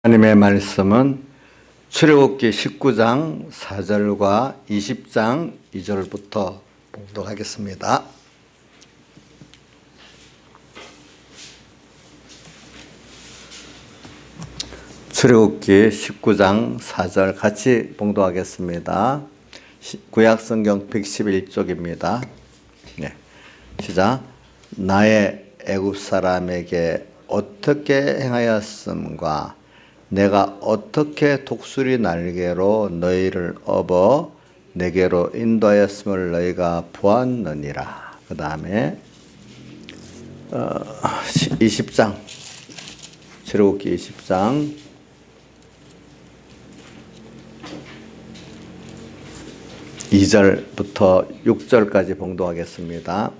하나님의 말씀은 출애굽기 19장 4절과 20장 2절부터 봉독하겠습니다. 출애굽기 19장 4절 같이 봉독하겠습니다. 구약성경 111쪽입니다. 네, 시작. 나의 애굽 사람에게 어떻게 행하였음과 내가 어떻게 독수리 날개로 너희를 업어 내게로 인도하였음을 너희가 보았느니라. 그 다음에 20장 출애굽기 20장 2절부터 6절까지 봉독하겠습니다.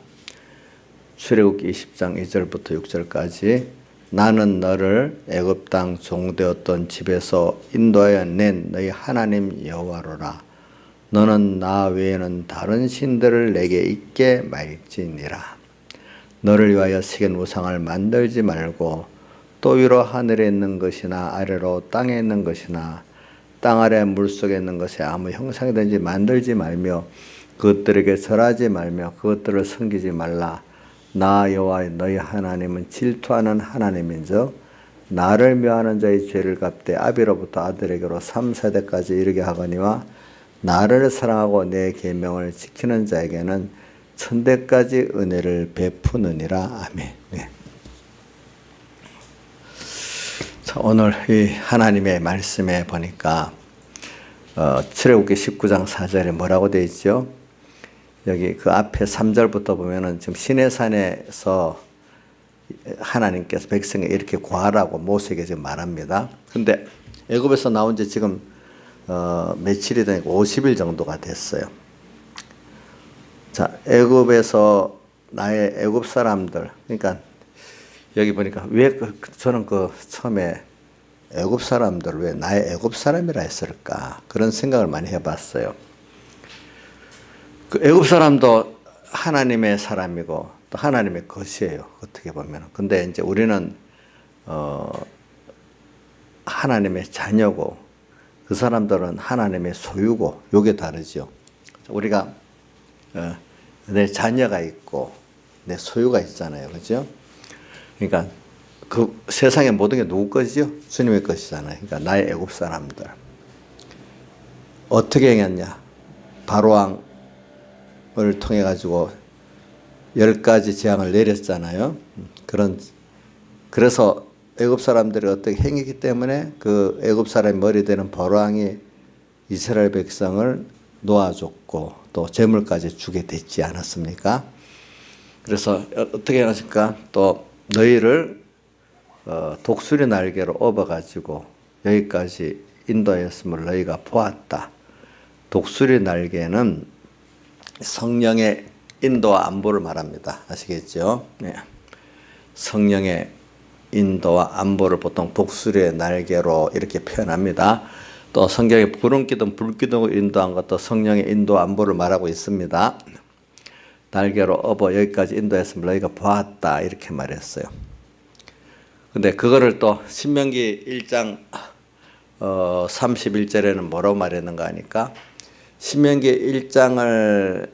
출애굽기 20장 2절부터 6절까지 나는 너를 애굽 땅 종되었던 집에서 인도하여 낸 너희 하나님 여호와로라. 너는 나 외에는 다른 신들을 내게 있게 말지니라. 너를 위하여 새긴 우상을 만들지 말고 또 위로 하늘에 있는 것이나 아래로 땅에 있는 것이나 땅 아래 물속에 있는 것에 아무 형상이든지 만들지 말며 그것들에게 절하지 말며 그것들을 섬기지 말라. 나 여호와 너희 하나님은 질투하는 하나님인즉 나를 묘하는 자의 죄를 갚되 아비로부터 아들에게로 3세대까지 이르게 하거니와 나를 사랑하고 내 계명을 지키는 자에게는 천대까지 은혜를 베푸느니라. 아멘. 네. 자, 오늘 이 하나님의 말씀에 보니까 출애굽기 19장 4절에 뭐라고 되어 있죠? 여기 그 앞에 3절부터 보면은 지금 시내산에서 하나님께서 백성에 이렇게 구하라고 모세에게 지금 말합니다. 근데 애굽에서 나온 지 지금 며칠이 되니까 50일 정도가 됐어요. 자, 애굽에서 나의 애굽 사람들, 그러니까 여기 보니까 왜 저는 처음에 애굽 사람들 왜 나의 애굽 사람이라 했을까 그런 생각을 많이 해봤어요. 그 애굽 사람도 하나님의 사람이고 또 하나님의 것이에요. 어떻게 보면. 근데 이제 우리는 하나님의 자녀고 그 사람들은 하나님의 소유고 요게 다르죠. 우리가 내 자녀가 있고 내 소유가 있잖아요. 그렇죠? 그러니까 그 세상의 모든 게 누구 것이죠? 주님의 것이잖아요. 그러니까 나의 애굽 사람들. 어떻게 행했냐? 바로왕 을 통해 가지고 10가지 재앙을 내렸잖아요. 그래서 애굽 사람들이 어떻게 행했기 때문에 그 애굽 사람의 머리 되는 바로왕이 이스라엘 백성을 놓아줬고 또 재물까지 주게 됐지 않았습니까? 그래서 어떻게 하십니까? 또 너희를 독수리 날개로 업어 가지고 여기까지 인도했음을 너희가 보았다. 독수리 날개는 성령의 인도와 안보를 말합니다. 아시겠죠? 네. 성령의 인도와 안보를 보통 독수리의 날개로 이렇게 표현합니다. 또 성경에 구름기둥, 불기둥을 인도한 것도 성령의 인도와 안보를 말하고 있습니다. 날개로 업어 여기까지 인도했으면 너희가 보았다 이렇게 말했어요. 근데 그거를 또 신명기 1장 31절에는 뭐라고 말했는가 하니까 신명기 1장을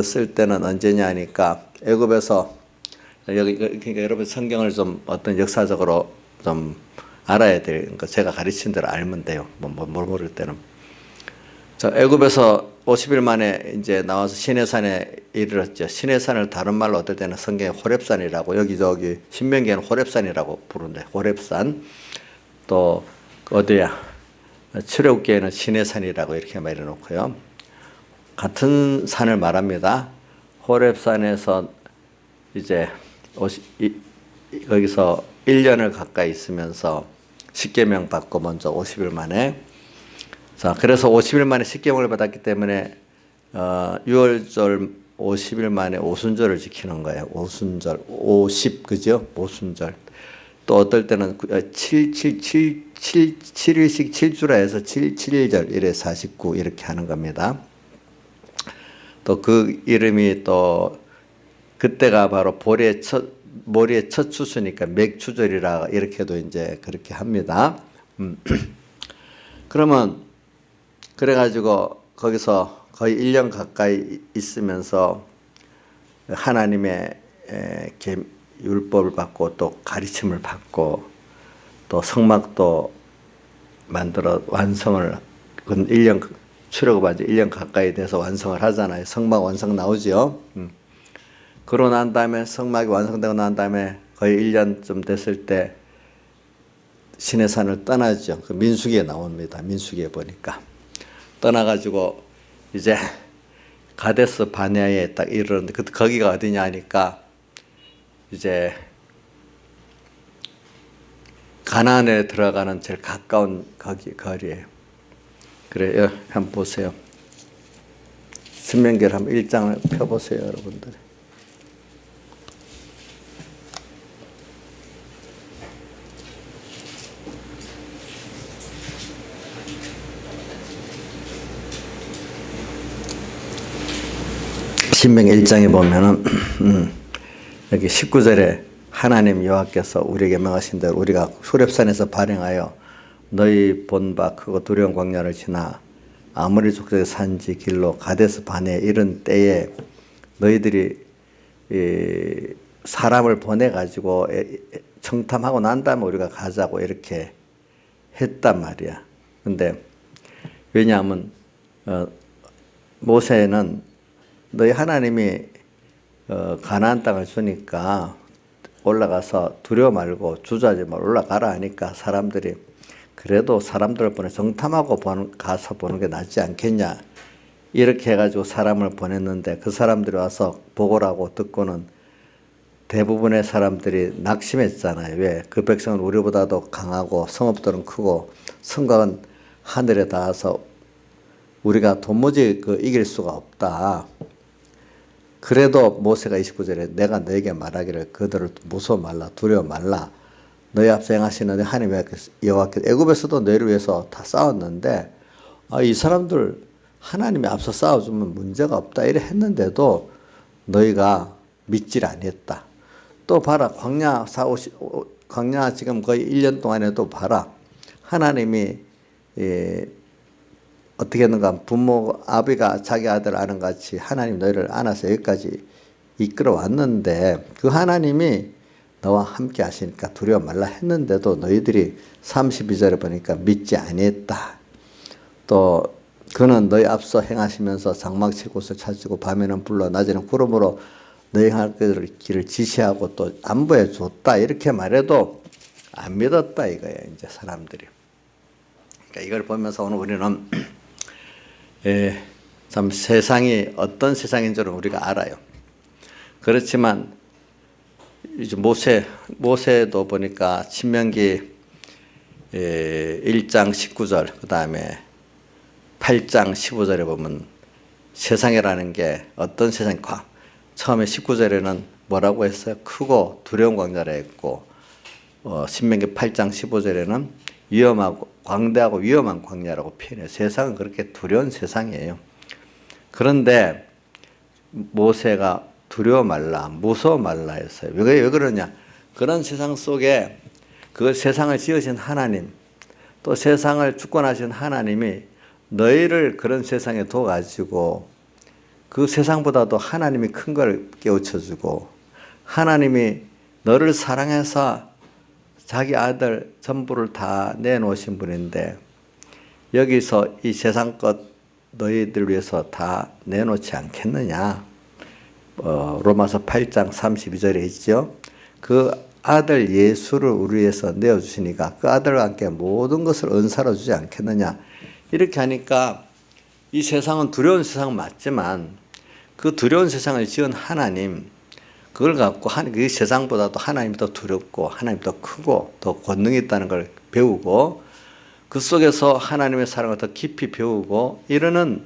쓸 때는 언제냐 하니까 애굽에서 여기 그러니까 여러분 성경을 좀 어떤 역사적으로 좀 알아야 되는 거 제가 가르친 대로 알면 돼요. 뭘 모를 때는 자 애굽에서 50일 만에 이제 나와서 시내산에 이르렀죠. 시내산을 다른 말로 어떨 때는 성경에 호렙산이라고 여기저기 신명기에는 호렙산이라고 부른대. 호렙산 또 어디야? 출애굽기에는 시내산이라고 이렇게 말해 놓고요. 같은 산을 말합니다. 호렙산에서 이제 거기서 1년을 가까이 있으면서 십계명 받고 먼저 50일 만에 자 그래서 50일 만에 십계명을 받았기 때문에 6월절 50일 만에 오순절을 지키는 거예요. 오순절 50 그죠? 오순절 또 어떨 때는 7일씩 7주라 해서 7일절 이래 49 이렇게 하는 겁니다. 또 그 이름이 또 그때가 바로 모리의 첫 추수니까 맥추절이라 이렇게도 이제 그렇게 합니다. 그러면 그래가지고 거기서 거의 1년 가까이 있으면서 하나님의 율법을 받고 또 가르침을 받고 또 성막도 만들어 완성을, 그건 1년 출애굽한 지 1년 가까이 돼서 완성을 하잖아요. 성막 완성 나오죠. 그러고 난 다음에 성막이 완성되고 난 다음에 거의 1년쯤 됐을 때 시내산을 떠나죠. 그 민수기에 나옵니다. 민수기에 보니까 떠나가지고 이제 가데스 바네아에 딱 이르는데, 거기가 어디냐 하니까 이제 가나안에 들어가는 제일 가까운 거리예요. 그래요. 한번 보세요. 신명기를 한번 1장을 펴보세요, 여러분들. 신명기 1장에 보면은 여기 19절에 하나님 여호와께서 우리에게 명하신 대로 우리가 호렙산에서 발행하여 너희 본 바 크고 두려운 광야를 지나 아모리 족속의 산지 길로 가데스 바네에 이른 때에 너희들이 사람을 보내가지고 청탐하고 난 다음에 우리가 가자고 이렇게 했단 말이야. 근데 왜냐하면 모세는 너희 하나님이 가나안 땅을 주니까 올라가서 두려워 말고 주저하지 말고 올라가라 하니까 사람들이 그래도 사람들을 보내 정탐하고 가서 보는 게 낫지 않겠냐 이렇게 해가지고 사람을 보냈는데, 그 사람들이 와서 보고라고 듣고는 대부분의 사람들이 낙심했잖아요. 왜? 그 백성은 우리보다도 강하고 성읍들은 크고 성곽은 하늘에 닿아서 우리가 도무지 이길 수가 없다. 그래도 모세가 29절에 내가 너에게 말하기를 그들을 무서워 말라 두려워 말라. 너희 앞서 행하시는 하나님 여호와께서 애굽에서도 너희를 위해서 다 싸웠는데 이 사람들 하나님이 앞서 싸워주면 문제가 없다 이래 했는데도 너희가 믿질 아니했다. 또 봐라, 광야 지금 거의 1년 동안에도 봐라, 하나님이 어떻게 했는가, 부모 아비가 자기 아들 아는 같이 하나님 너희를 안아서 여기까지 이끌어 왔는데 그 하나님이 너와 함께 하시니까 두려워 말라 했는데도 너희들이 32절에 보니까 믿지 아니했다. 또 그는 너희 앞서 행하시면서 장막 칠 곳을 찾으고 밤에는 불러 낮에는 구름으로 너희 할 길을 지시하고 또 안보해 줬다 이렇게 말해도 안 믿었다 이거예요. 이제 사람들이. 그러니까 이걸 보면서 오늘 우리는 참 세상이 어떤 세상인 줄은 우리가 알아요. 그렇지만 이제 모세도 보니까 신명기 1장 19절 그 다음에 8장 15절에 보면 세상이라는 게 어떤 세상인가, 처음에 19절에는 뭐라고 했어요? 크고 두려운 광야라 했고 신명기 8장 15절에는 위험하고 광대하고 위험한 광야라고 표현해요. 세상은 그렇게 두려운 세상이에요. 그런데 모세가 두려워 말라, 무서워 말라 했어요. 왜 그러냐? 그런 세상 속에 그 세상을 지으신 하나님, 또 세상을 주권하신 하나님이 너희를 그런 세상에 둬가지고 그 세상보다도 하나님이 큰 걸 깨우쳐주고 하나님이 너를 사랑해서 자기 아들 전부를 다 내놓으신 분인데 여기서 이 세상 것 너희들 위해서 다 내놓지 않겠느냐. 로마서 8장 32절에 있죠. 그 아들 예수를 우리 위해서 내어주시니까 그 아들과 함께 모든 것을 은사로 주지 않겠느냐. 이렇게 하니까 이 세상은 두려운 세상은 맞지만 그 두려운 세상을 지은 하나님, 그걸 갖고 그 세상보다도 하나님이 더 두렵고 하나님이 더 크고 더 권능이 있다는 걸 배우고 그 속에서 하나님의 사랑을 더 깊이 배우고 이러는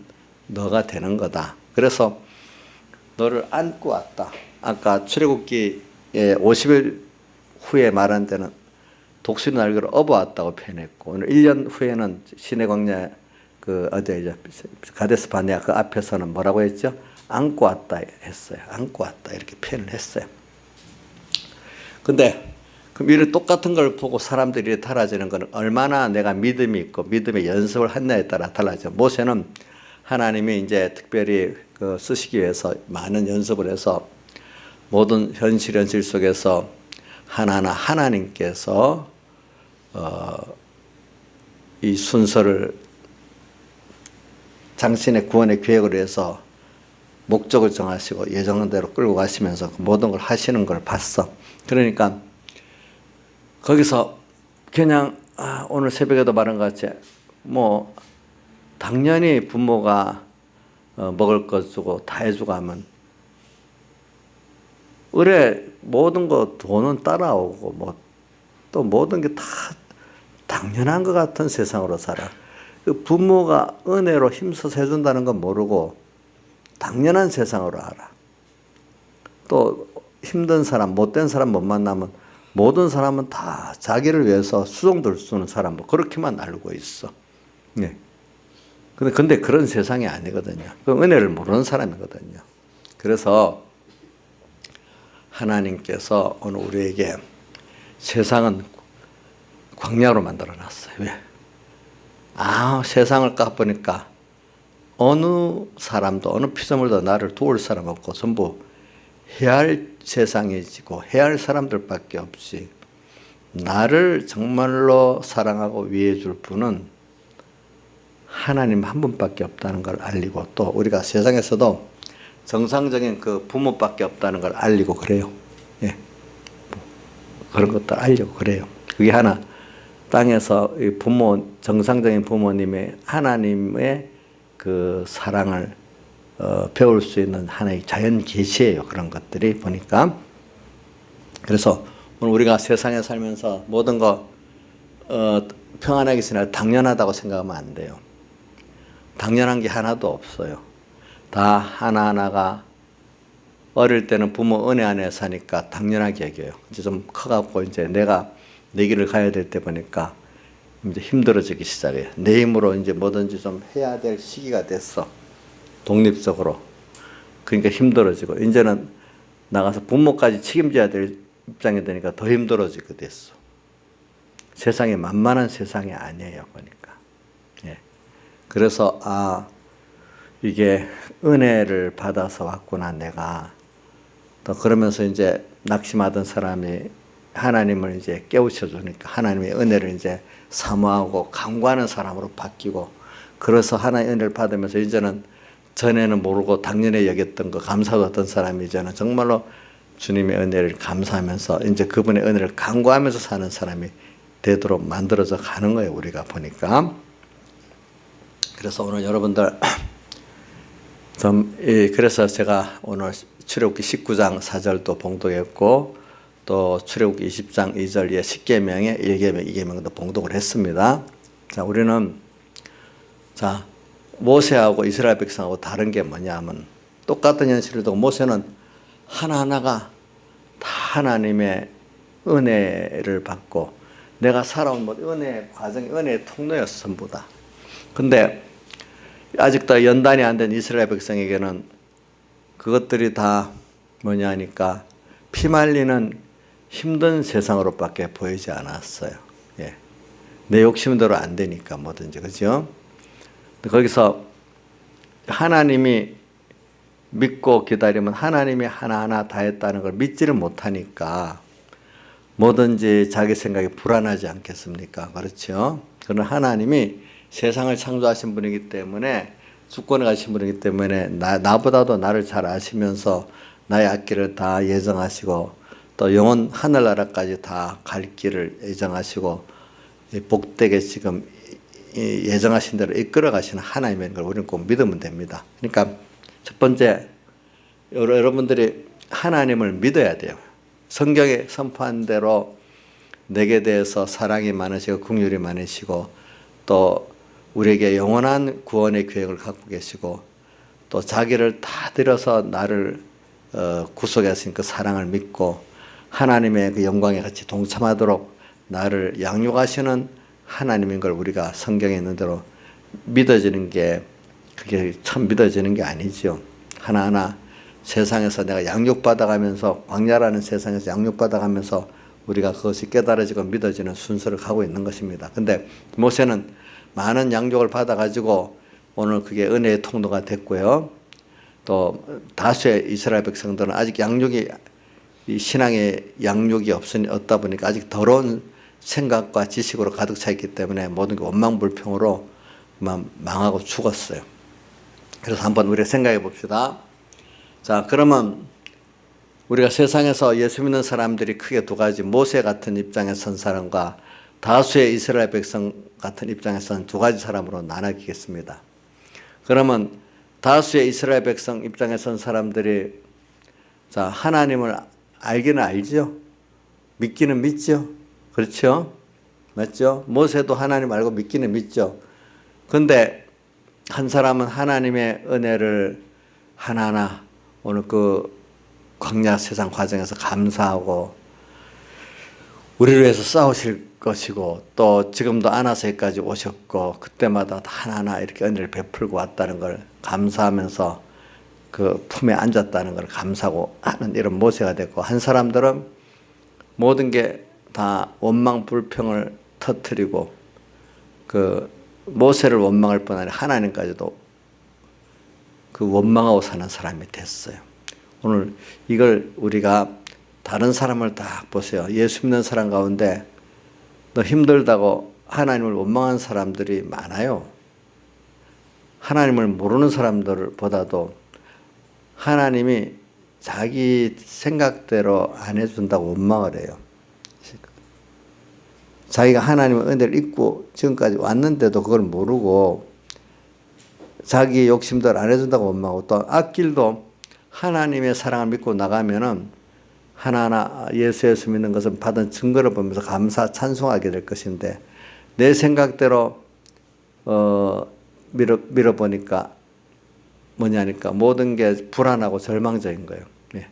너가 되는 거다. 그래서 너를 안고 왔다. 아까 출애굽기에 50일 후에 말한 데는 독수리 날개로 업어왔다고 표현했고 오늘 1년 후에는 시내 광야 가데스 바네아 그 앞에서는 뭐라고 했죠? 안고 왔다 했어요. 안고 왔다 이렇게 표현을 했어요. 근데 그럼 이런 똑같은 걸 보고 사람들이 달라지는 것은 얼마나 내가 믿음이 있고 믿음의 연습을 했냐에 따라 달라져. 모세는 하나님이 이제 특별히 그 쓰시기 위해서 많은 연습을 해서 모든 현실 속에서 하나하나 하나님께서 이 순서를 당신의 구원의 계획을 위해서 목적을 정하시고 예정한 대로 끌고 가시면서 모든 걸 하시는 걸 봤어. 그러니까 거기서 그냥 오늘 새벽에도 말한 것 같이 뭐 당연히 부모가 먹을 것 주고 다 해주고 하면 의뢰 모든 거 돈은 따라오고 뭐 또 모든 게 다 당연한 것 같은 세상으로 살아. 그 부모가 은혜로 힘써서 해준다는 건 모르고 당연한 세상으로 알아. 또 힘든 사람, 못된 사람 못 만나면 모든 사람은 다 자기를 위해서 수종들 쓰는 사람 뭐 그렇게만 알고 있어. 네. 근데 그런 세상이 아니거든요. 그 은혜를 모르는 사람이거든요. 그래서 하나님께서 오늘 우리에게 세상은 광야로 만들어 놨어요. 왜? 세상을 까보니까 어느 사람도 어느 피조물도 나를 도울 사람 없고 전부 해야 할 세상이지고 해야 할 사람들밖에 없지. 나를 정말로 사랑하고 위해 줄 분은 하나님 한 분밖에 없다는 걸 알리고 또 우리가 세상에서도 정상적인 그 부모밖에 없다는 걸 알리고 그래요. 예. 그런 것들 알려고 그래요. 그게 하나 땅에서 정상적인 부모님의 하나님의 그 사랑을 배울 수 있는 하나의 자연 계시예요. 그런 것들이 보니까. 그래서 오늘 우리가 세상에 살면서 모든 거 평안하게 지내야 당연하다고 생각하면 안 돼요. 당연한 게 하나도 없어요. 다 하나하나가 어릴 때는 부모 은혜 안에 사니까 당연하게 여겨요. 이제 좀 커갖고 이제 내가 내 길을 가야 될 때 보니까 이제 힘들어지기 시작해요. 내 힘으로 이제 뭐든지 좀 해야 될 시기가 됐어. 독립적으로. 그러니까 힘들어지고 이제는 나가서 부모까지 책임져야 될 입장이 되니까 더 힘들어지게 됐어. 세상이 만만한 세상이 아니에요. 보니까. 예. 그래서 이게 은혜를 받아서 왔구나 내가. 또 그러면서 이제 낙심하던 사람이 하나님을 이제 깨우쳐 주니까 하나님의 은혜를 이제 사모하고 간구하는 사람으로 바뀌고 그래서 하나님의 은혜를 받으면서 이제는 전에는 모르고 당연히 여겼던 거 감사했던 사람이 이제는 정말로 주님의 은혜를 감사하면서 이제 그분의 은혜를 간구하면서 사는 사람이 되도록 만들어져 가는 거예요. 우리가 보니까. 그래서 오늘 여러분들 그래서 제가 오늘 출애굽기 19장 4절도 봉독했고 또 출애굽기 20장 2절에 10계명에 1계명, 2계명도 봉독을 했습니다. 자, 우리는 모세하고 이스라엘 백성하고 다른 게 뭐냐면 똑같은 현실이도 모세는 하나하나가 다 하나님의 은혜를 받고 내가 살아온 은혜의 과정이 은혜의 통로였어 전부 다. 근데 아직도 연단이 안 된 이스라엘 백성에게는 그것들이 다 뭐냐 하니까 피말리는 힘든 세상으로밖에 보이지 않았어요. 예. 내 욕심대로 안 되니까 뭐든지 그죠? 거기서 하나님이 믿고 기다리면 하나님이 하나하나 다 했다는 걸 믿지를 못하니까 뭐든지 자기 생각이 불안하지 않겠습니까? 그렇죠? 그러나 하나님이 세상을 창조하신 분이기 때문에 주권을 가신 분이기 때문에 나보다도 나를 잘 아시면서 나의 앞길을 다 예정하시고 또 영원 하늘나라까지 다 갈 길을 예정하시고 복되게 지금 예정하신 대로 이끌어 가시는 하나님인 걸 우리는 꼭 믿으면 됩니다. 그러니까 첫 번째 여러분들이 하나님을 믿어야 돼요. 성경에 선포한 대로 내게 대해서 사랑이 많으시고 긍휼이 많으시고 또 우리에게 영원한 구원의 계획을 갖고 계시고 또 자기를 다 들여서 나를 구속하신 그 사랑을 믿고 하나님의 그 영광에 같이 동참하도록 나를 양육하시는 하나님인 걸 우리가 성경에 있는 대로 믿어지는 게 그게 참 믿어지는 게 아니죠. 하나하나 세상에서 내가 양육받아가면서 광야라는 세상에서 양육받아가면서 우리가 그것이 깨달아지고 믿어지는 순서를 가고 있는 것입니다. 근데 모세는 많은 양육을 받아가지고 오늘 그게 은혜의 통로가 됐고요. 또 다수의 이스라엘 백성들은 아직 양육이, 이 신앙의 양육이 없다 보니까 아직 더러운 생각과 지식으로 가득 차 있기 때문에 모든 게 원망불평으로 망하고 죽었어요. 그래서 한번 우리가 생각해 봅시다. 자, 그러면 우리가 세상에서 예수 믿는 사람들이 크게 두 가지, 모세 같은 입장에 선 사람과 다수의 이스라엘 백성 같은 입장에 선 두 가지 사람으로 나눠지겠습니다. 그러면 다수의 이스라엘 백성 입장에 선 사람들이, 자, 하나님을 알기는 알죠? 믿기는 믿죠? 그렇죠? 맞죠? 모세도 하나님 알고 믿기는 믿죠? 근데 한 사람은 하나님의 은혜를 하나하나 오늘 그 광야 세상 과정에서 감사하고 우리를 위해서 싸우실 것이고 또 지금도 아나세까지 오셨고 그때마다 하나하나 이렇게 은혜를 베풀고 왔다는 걸 감사하면서 그 품에 앉았다는 걸 감사하고 하는 이런 모세가 됐고, 한 사람들은 모든 게 다 원망 불평을 터뜨리고 그 모세를 원망할 뿐 아니라 하나님까지도 그 원망하고 사는 사람이 됐어요. 오늘 이걸 우리가 다른 사람을 딱 보세요. 예수 믿는 사람 가운데 너 힘들다고 하나님을 원망한 사람들이 많아요. 하나님을 모르는 사람들보다도 하나님이 자기 생각대로 안 해준다고 원망을 해요. 자기가 하나님의 은혜를 잊고 지금까지 왔는데도 그걸 모르고 자기 욕심대로 안 해준다고 원망하고, 또 앞길도 하나님의 사랑을 믿고 나가면은 하나하나 예수 믿는 것은 받은 증거를 보면서 감사 찬송하게 될 것인데 내 생각대로 밀어보니까 뭐냐니까 모든 게 불안하고 절망적인 거예요. 예.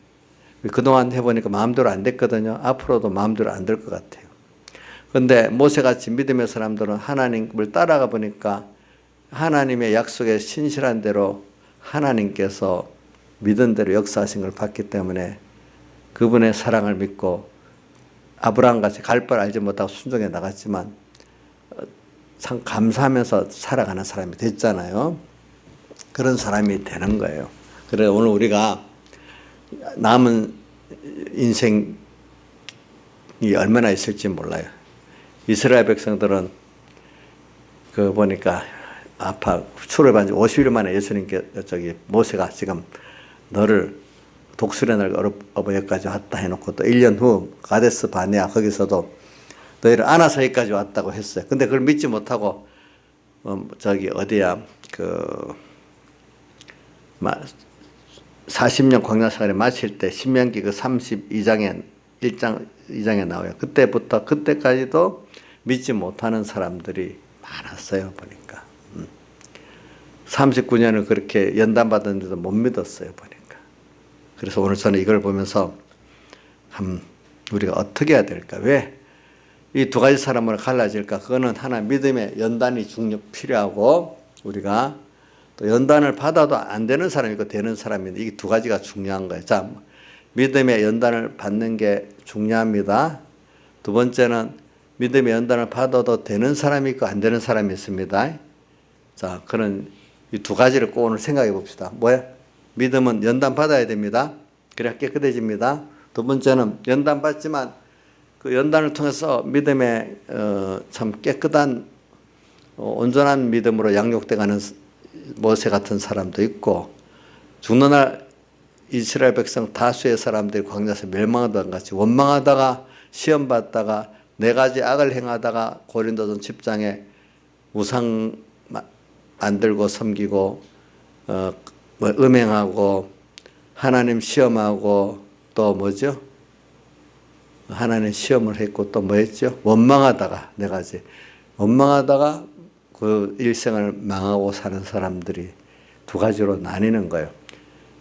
그동안 해보니까 마음대로 안 됐거든요. 앞으로도 마음대로 안 될 것 같아요. 그런데 모세같이 믿음의 사람들은 하나님을 따라가 보니까 하나님의 약속에 신실한 대로 하나님께서 믿은 대로 역사하신 걸 봤기 때문에 그분의 사랑을 믿고 아브라함같이 갈 바를 알지 못하고 순종해 나갔지만 참 감사하면서 살아가는 사람이 됐잖아요. 그런 사람이 되는 거예요. 그래서 오늘 우리가 남은 인생이 얼마나 있을지 몰라요. 이스라엘 백성들은 그 보니까 출애굽한 지 50일 만에 예수님께 모세가 지금 너를 독수리날 어버이까지 왔다 해놓고 또 1년 후 가데스 바네아 거기서도 너희를 아나서에까지 왔다고 했어요. 근데 그걸 믿지 못하고 어디야 40년 광야 생활을 마칠 때 신명기 그 32장에 1장 2장에 나와요. 그때부터 그때까지도 믿지 못하는 사람들이 많았어요. 보니까 39년을 그렇게 연단받았는데도 못 믿었어요. 보니까. 그래서 오늘 저는 이걸 보면서 우리가 어떻게 해야 될까? 왜 이 두 가지 사람으로 갈라질까? 그거는 하나 믿음의 연단이 필요하고 우리가 또 연단을 받아도 안 되는 사람이 있고 되는 사람인데 이 두 가지가 중요한 거예요. 자, 믿음의 연단을 받는 게 중요합니다. 두 번째는 믿음의 연단을 받아도 되는 사람이 있고 안 되는 사람이 있습니다. 자, 그런 이 두 가지를 꼭 오늘 생각해 봅시다. 뭐야? 믿음은 연단 받아야 됩니다. 그래야 깨끗해집니다. 두 번째는 연단 받지만 그 연단을 통해서 믿음의 참 깨끗한 온전한 믿음으로 양육돼가는 모세 같은 사람도 있고, 죽는 날 이스라엘 백성 다수의 사람들이 광야에서 멸망하던 같이 원망하다가 시험 받다가 네 가지 악을 행하다가 고린도전 10장에 우상 만들고 섬기고 음행하고 하나님 시험하고 또 뭐죠? 하나님 시험을 했고 또 뭐 했죠? 원망하다가 네 가지 원망하다가 그 일생을 망하고 사는 사람들이 두 가지로 나뉘는 거예요.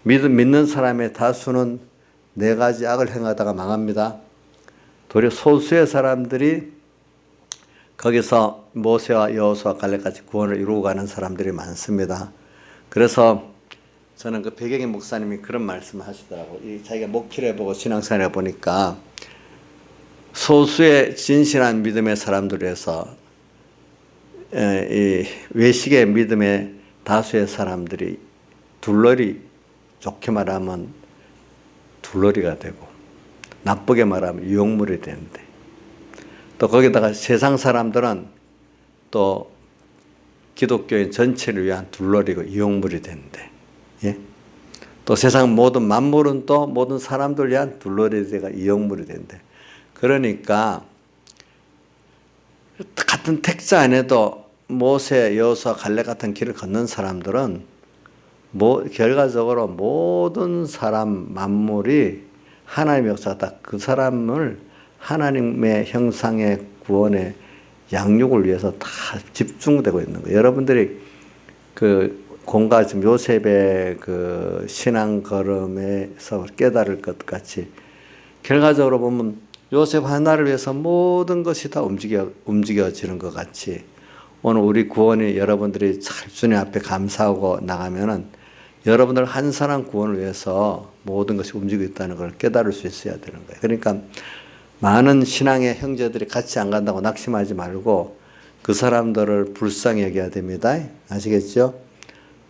믿는 사람의 다수는 네 가지 악을 행하다가 망합니다. 도리어 소수의 사람들이 거기서 모세와 여호수아 갈렙같이 구원을 이루고 가는 사람들이 많습니다. 그래서 저는 그 배경의 목사님이 그런 말씀을 하시더라고요. 자기가 목회를 해보고 신앙생활을 해보니까 소수의 진실한 믿음의 사람들에서 이 외식의 믿음의 다수의 사람들이 둘러리, 좋게 말하면 둘러리가 되고 나쁘게 말하면 유혹물이 되는데, 또 거기다가 세상 사람들은 또 기독교인 전체를 위한 둘러리고 유혹물이 되는데, 예? 또 세상 모든 만물은 또 모든 사람들 위한 둘러리가 유혹물이 되는데, 그러니까 같은 택자 안에도 모세, 여호수아, 갈렙 같은 길을 걷는 사람들은 결과적으로 모든 사람 만물이 하나님의 역사다. 그 사람을 하나님의 형상의 구원의 양육을 위해서 다 집중되고 있는 거예요. 여러분들이 그 공과 지금 요셉의 그 신앙 걸음에서 깨달을 것 같이 결과적으로 보면 요셉 하나를 위해서 모든 것이 다 움직여지는 것 같이 오늘 우리 구원이 여러분들이 잘 주님 앞에 감사하고 나가면은 여러분들 한 사람 구원을 위해서 모든 것이 움직이고 있다는 걸 깨달을 수 있어야 되는 거예요. 그러니까 많은 신앙의 형제들이 같이 안 간다고 낙심하지 말고 그 사람들을 불쌍히 여겨야 됩니다. 아시겠죠?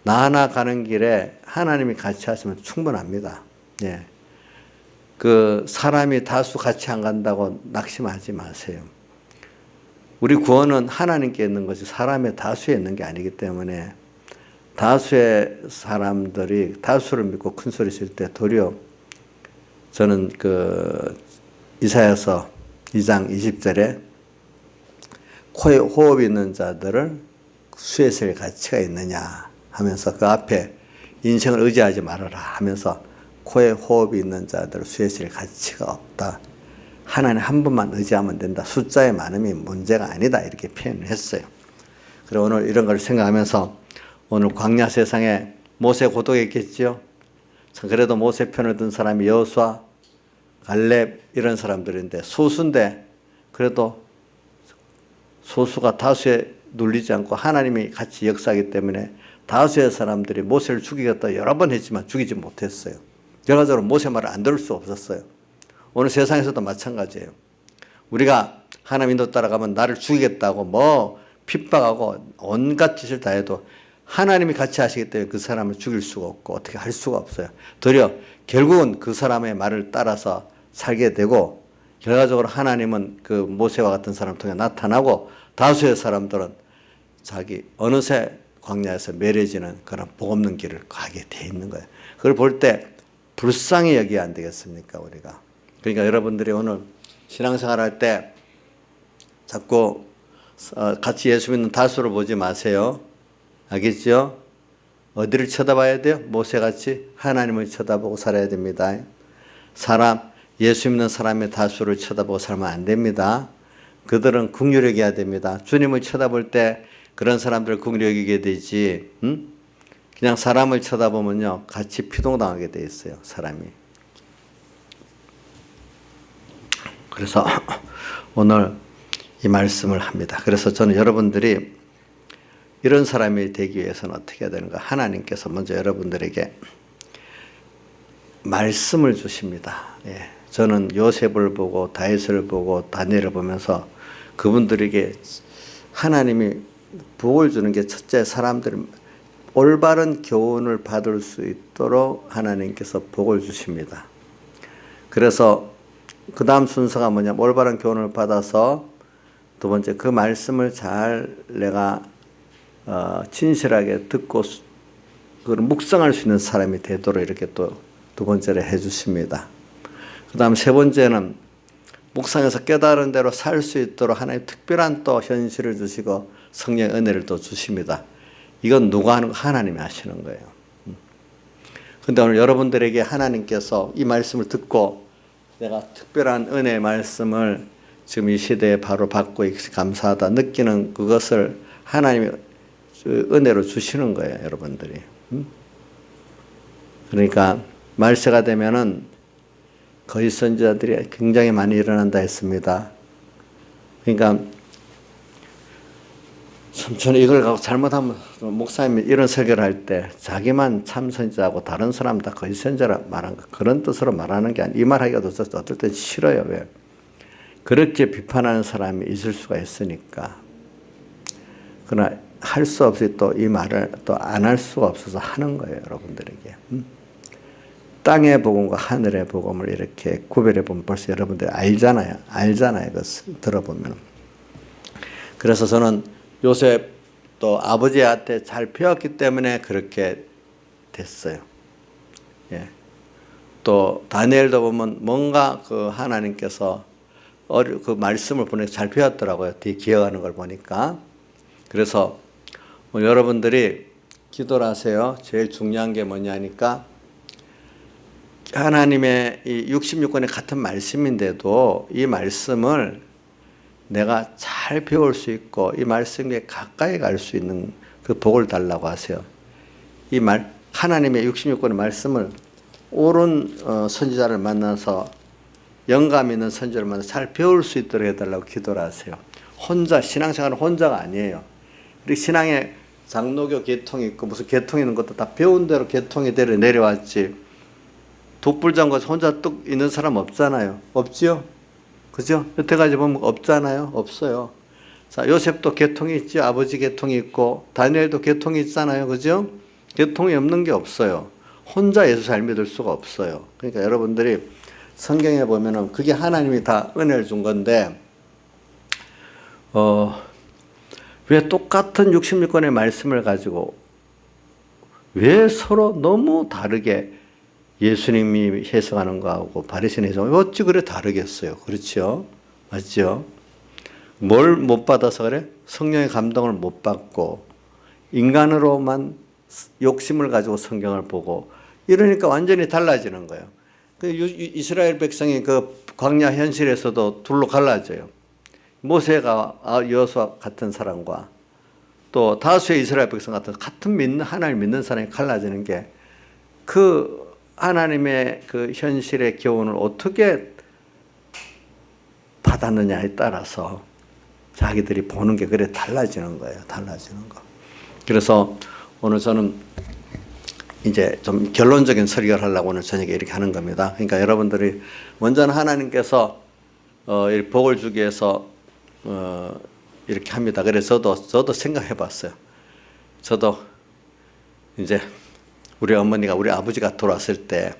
나 하나 가는 길에 하나님이 같이 하시면 충분합니다. 예. 그 사람이 다수 같이 안 간다고 낙심하지 마세요. 우리 구원은 하나님께 있는 것이 사람의 다수에 있는 게 아니기 때문에 다수의 사람들이 다수를 믿고 큰 소리 칠 때 도리어 저는 그 이사야서 2장 20절에 코에 호흡이 있는 자들을 수에 쓸 가치가 있느냐 하면서 그 앞에 인생을 의지하지 말아라 하면서 코에 호흡이 있는 자들을 수에 쓸 가치가 없다. 하나님 한 분만 의지하면 된다. 숫자의 많음이 문제가 아니다. 이렇게 표현을 했어요. 그리고 오늘 이런 걸 생각하면서 오늘 광야 세상에 모세 고독했겠지요. 그래도 모세 편을 든 사람이 여호수아, 갈렙 이런 사람들인데 소수인데 그래도 소수가 다수에 눌리지 않고 하나님이 같이 역사하기 때문에 다수의 사람들이 모세를 죽이겠다 여러 번 했지만 죽이지 못했어요. 결과적으로 모세 말을 안 들을 수 없었어요. 오늘 세상에서도 마찬가지예요. 우리가 하나님 인도 따라가면 나를 죽이겠다고 뭐 핍박하고 온갖 짓을 다 해도 하나님이 같이 하시기 때문에 그 사람을 죽일 수가 없고 어떻게 할 수가 없어요. 도리어 결국은 그 사람의 말을 따라서 살게 되고 결과적으로 하나님은 그 모세와 같은 사람을 통해 나타나고 다수의 사람들은 자기 어느새 광야에서 멸해지는 그런 복 없는 길을 가게 돼 있는 거예요. 그걸 볼 때 불쌍히 여기야 안 되겠습니까, 우리가? 그러니까 여러분들이 오늘 신앙생활 할 때 자꾸 같이 예수 믿는 다수를 보지 마세요. 알겠죠? 어디를 쳐다봐야 돼요? 모세같이 하나님을 쳐다보고 살아야 됩니다. 예수 믿는 사람의 다수를 쳐다보고 살면 안 됩니다. 그들은 긍휼히 여겨야 됩니다. 주님을 쳐다볼 때 그런 사람들을 긍휼히 여기게 되지, 그냥 사람을 쳐다보면요 같이 피동당하게 돼 있어요, 사람이. 그래서 오늘 이 말씀을 합니다. 그래서 저는 여러분들이 이런 사람이 되기 위해서는 어떻게 해야 되는가? 하나님께서 먼저 여러분들에게 말씀을 주십니다. 예. 저는 요셉을 보고 다윗을 보고 다니엘을 보면서 그분들에게 하나님이 복을 주는 게 첫째 사람들 올바른 교훈을 받을 수 있도록 하나님께서 복을 주십니다. 그래서 그 다음 순서가 뭐냐면 올바른 교훈을 받아서 두 번째 그 말씀을 잘 내가 진실하게 듣고 그걸 묵상할 수 있는 사람이 되도록 이렇게 또 두 번째로 해주십니다. 그 다음 세 번째는 묵상해서 깨달은 대로 살 수 있도록 하나님 특별한 또 현실을 주시고 성령의 은혜를 또 주십니다. 이건 누가 하는 거? 하나님이 하시는 거예요. 근데 오늘 여러분들에게 하나님께서 이 말씀을 듣고 내가 특별한 은혜의 말씀을 지금 이 시대에 바로 받고 감사하다 느끼는 그것을 하나님이 은혜로 주시는 거예요, 여러분들이. 그러니까 말세가 되면은 거짓 선지자들이 굉장히 많이 일어난다 했습니다. 그러니까 참 저는 이걸 갖고 잘못하면 목사님이 이런 설교를 할 때 자기만 참 선지자고 다른 사람 다 거짓 선지자라 말한 거 그런 뜻으로 말하는 게 아니고 이 말하기가 어떨 땐 싫어요. 왜? 그렇게 비판하는 사람이 있을 수가 있으니까. 그러나 할 수 없이 또 이 말을 또 안 할 수가 없어서 하는 거예요, 여러분들에게. 땅의 복음과 하늘의 복음을 이렇게 구별해 보면 벌써 여러분들이 알잖아요. 그것을 들어보면. 그래서 저는 요셉 또 아버지한테 잘 배웠기 때문에 그렇게 됐어요. 예. 또 다니엘도 보면 뭔가 그 하나님께서 그 말씀을 보내서 잘 배웠더라고요. 뒤에 기억하는 걸 보니까. 그래서 여러분들이 기도를 하세요. 제일 중요한 게 뭐냐니까 하나님의 이 66권의 같은 말씀인데도 이 말씀을 내가 잘 배울 수 있고 이 말씀에 가까이 갈 수 있는 그 복을 달라고 하세요. 하나님의 66권의 말씀을 옳은 선지자를 만나서 영감 있는 선지자를 만나서 잘 배울 수 있도록 해달라고 기도를 하세요. 신앙생활은 혼자가 아니에요. 우리 신앙에 장로교 계통이 있고 무슨 계통이 있는 것도 다 배운 대로 계통이 내려왔지. 독불장과 혼자 뚝 있는 사람 없잖아요. 없지요? 그죠? 여태까지 보면 없잖아요. 없어요. 자, 요셉도 계통이 있지. 아버지 계통이 있고 다니엘도 계통이 있잖아요. 그죠? 계통이 없는 게 없어요. 혼자 예수 잘 믿을 수가 없어요. 그러니까 여러분들이 성경에 보면은 그게 하나님이 다 은혜를 준 건데 왜 똑같은 66권의 말씀을 가지고 왜 서로 너무 다르게 예수님이 해석하는 거하고 바리새인이 해석하는 거 어찌 그래 다르겠어요. 그렇죠? 맞죠? 뭘 못 받아서 그래? 성령의 감동을 못 받고 인간으로만 욕심을 가지고 성경을 보고 이러니까 완전히 달라지는 거예요. 이스라엘 백성이 그 광야 현실에서도 둘로 갈라져요. 모세가 여호수아 같은 사람과 또 다수의 이스라엘 백성 같은 하나님 믿는 사람이 갈라지는 게 그 하나님의 그 현실의 교훈을 어떻게 받았느냐에 따라서 자기들이 보는 게 그래 달라지는 거예요. 달라지는 거. 그래서 오늘 저는 이제 좀 결론적인 설교를 하려고 오늘 저녁에 이렇게 하는 겁니다. 그러니까 여러분들이 먼저는 하나님께서 복을 주기 위해서 이렇게 합니다. 그래서 저도 생각해 봤어요. 저도 이제 우리 어머니가 우리 아버지가 돌아왔을 때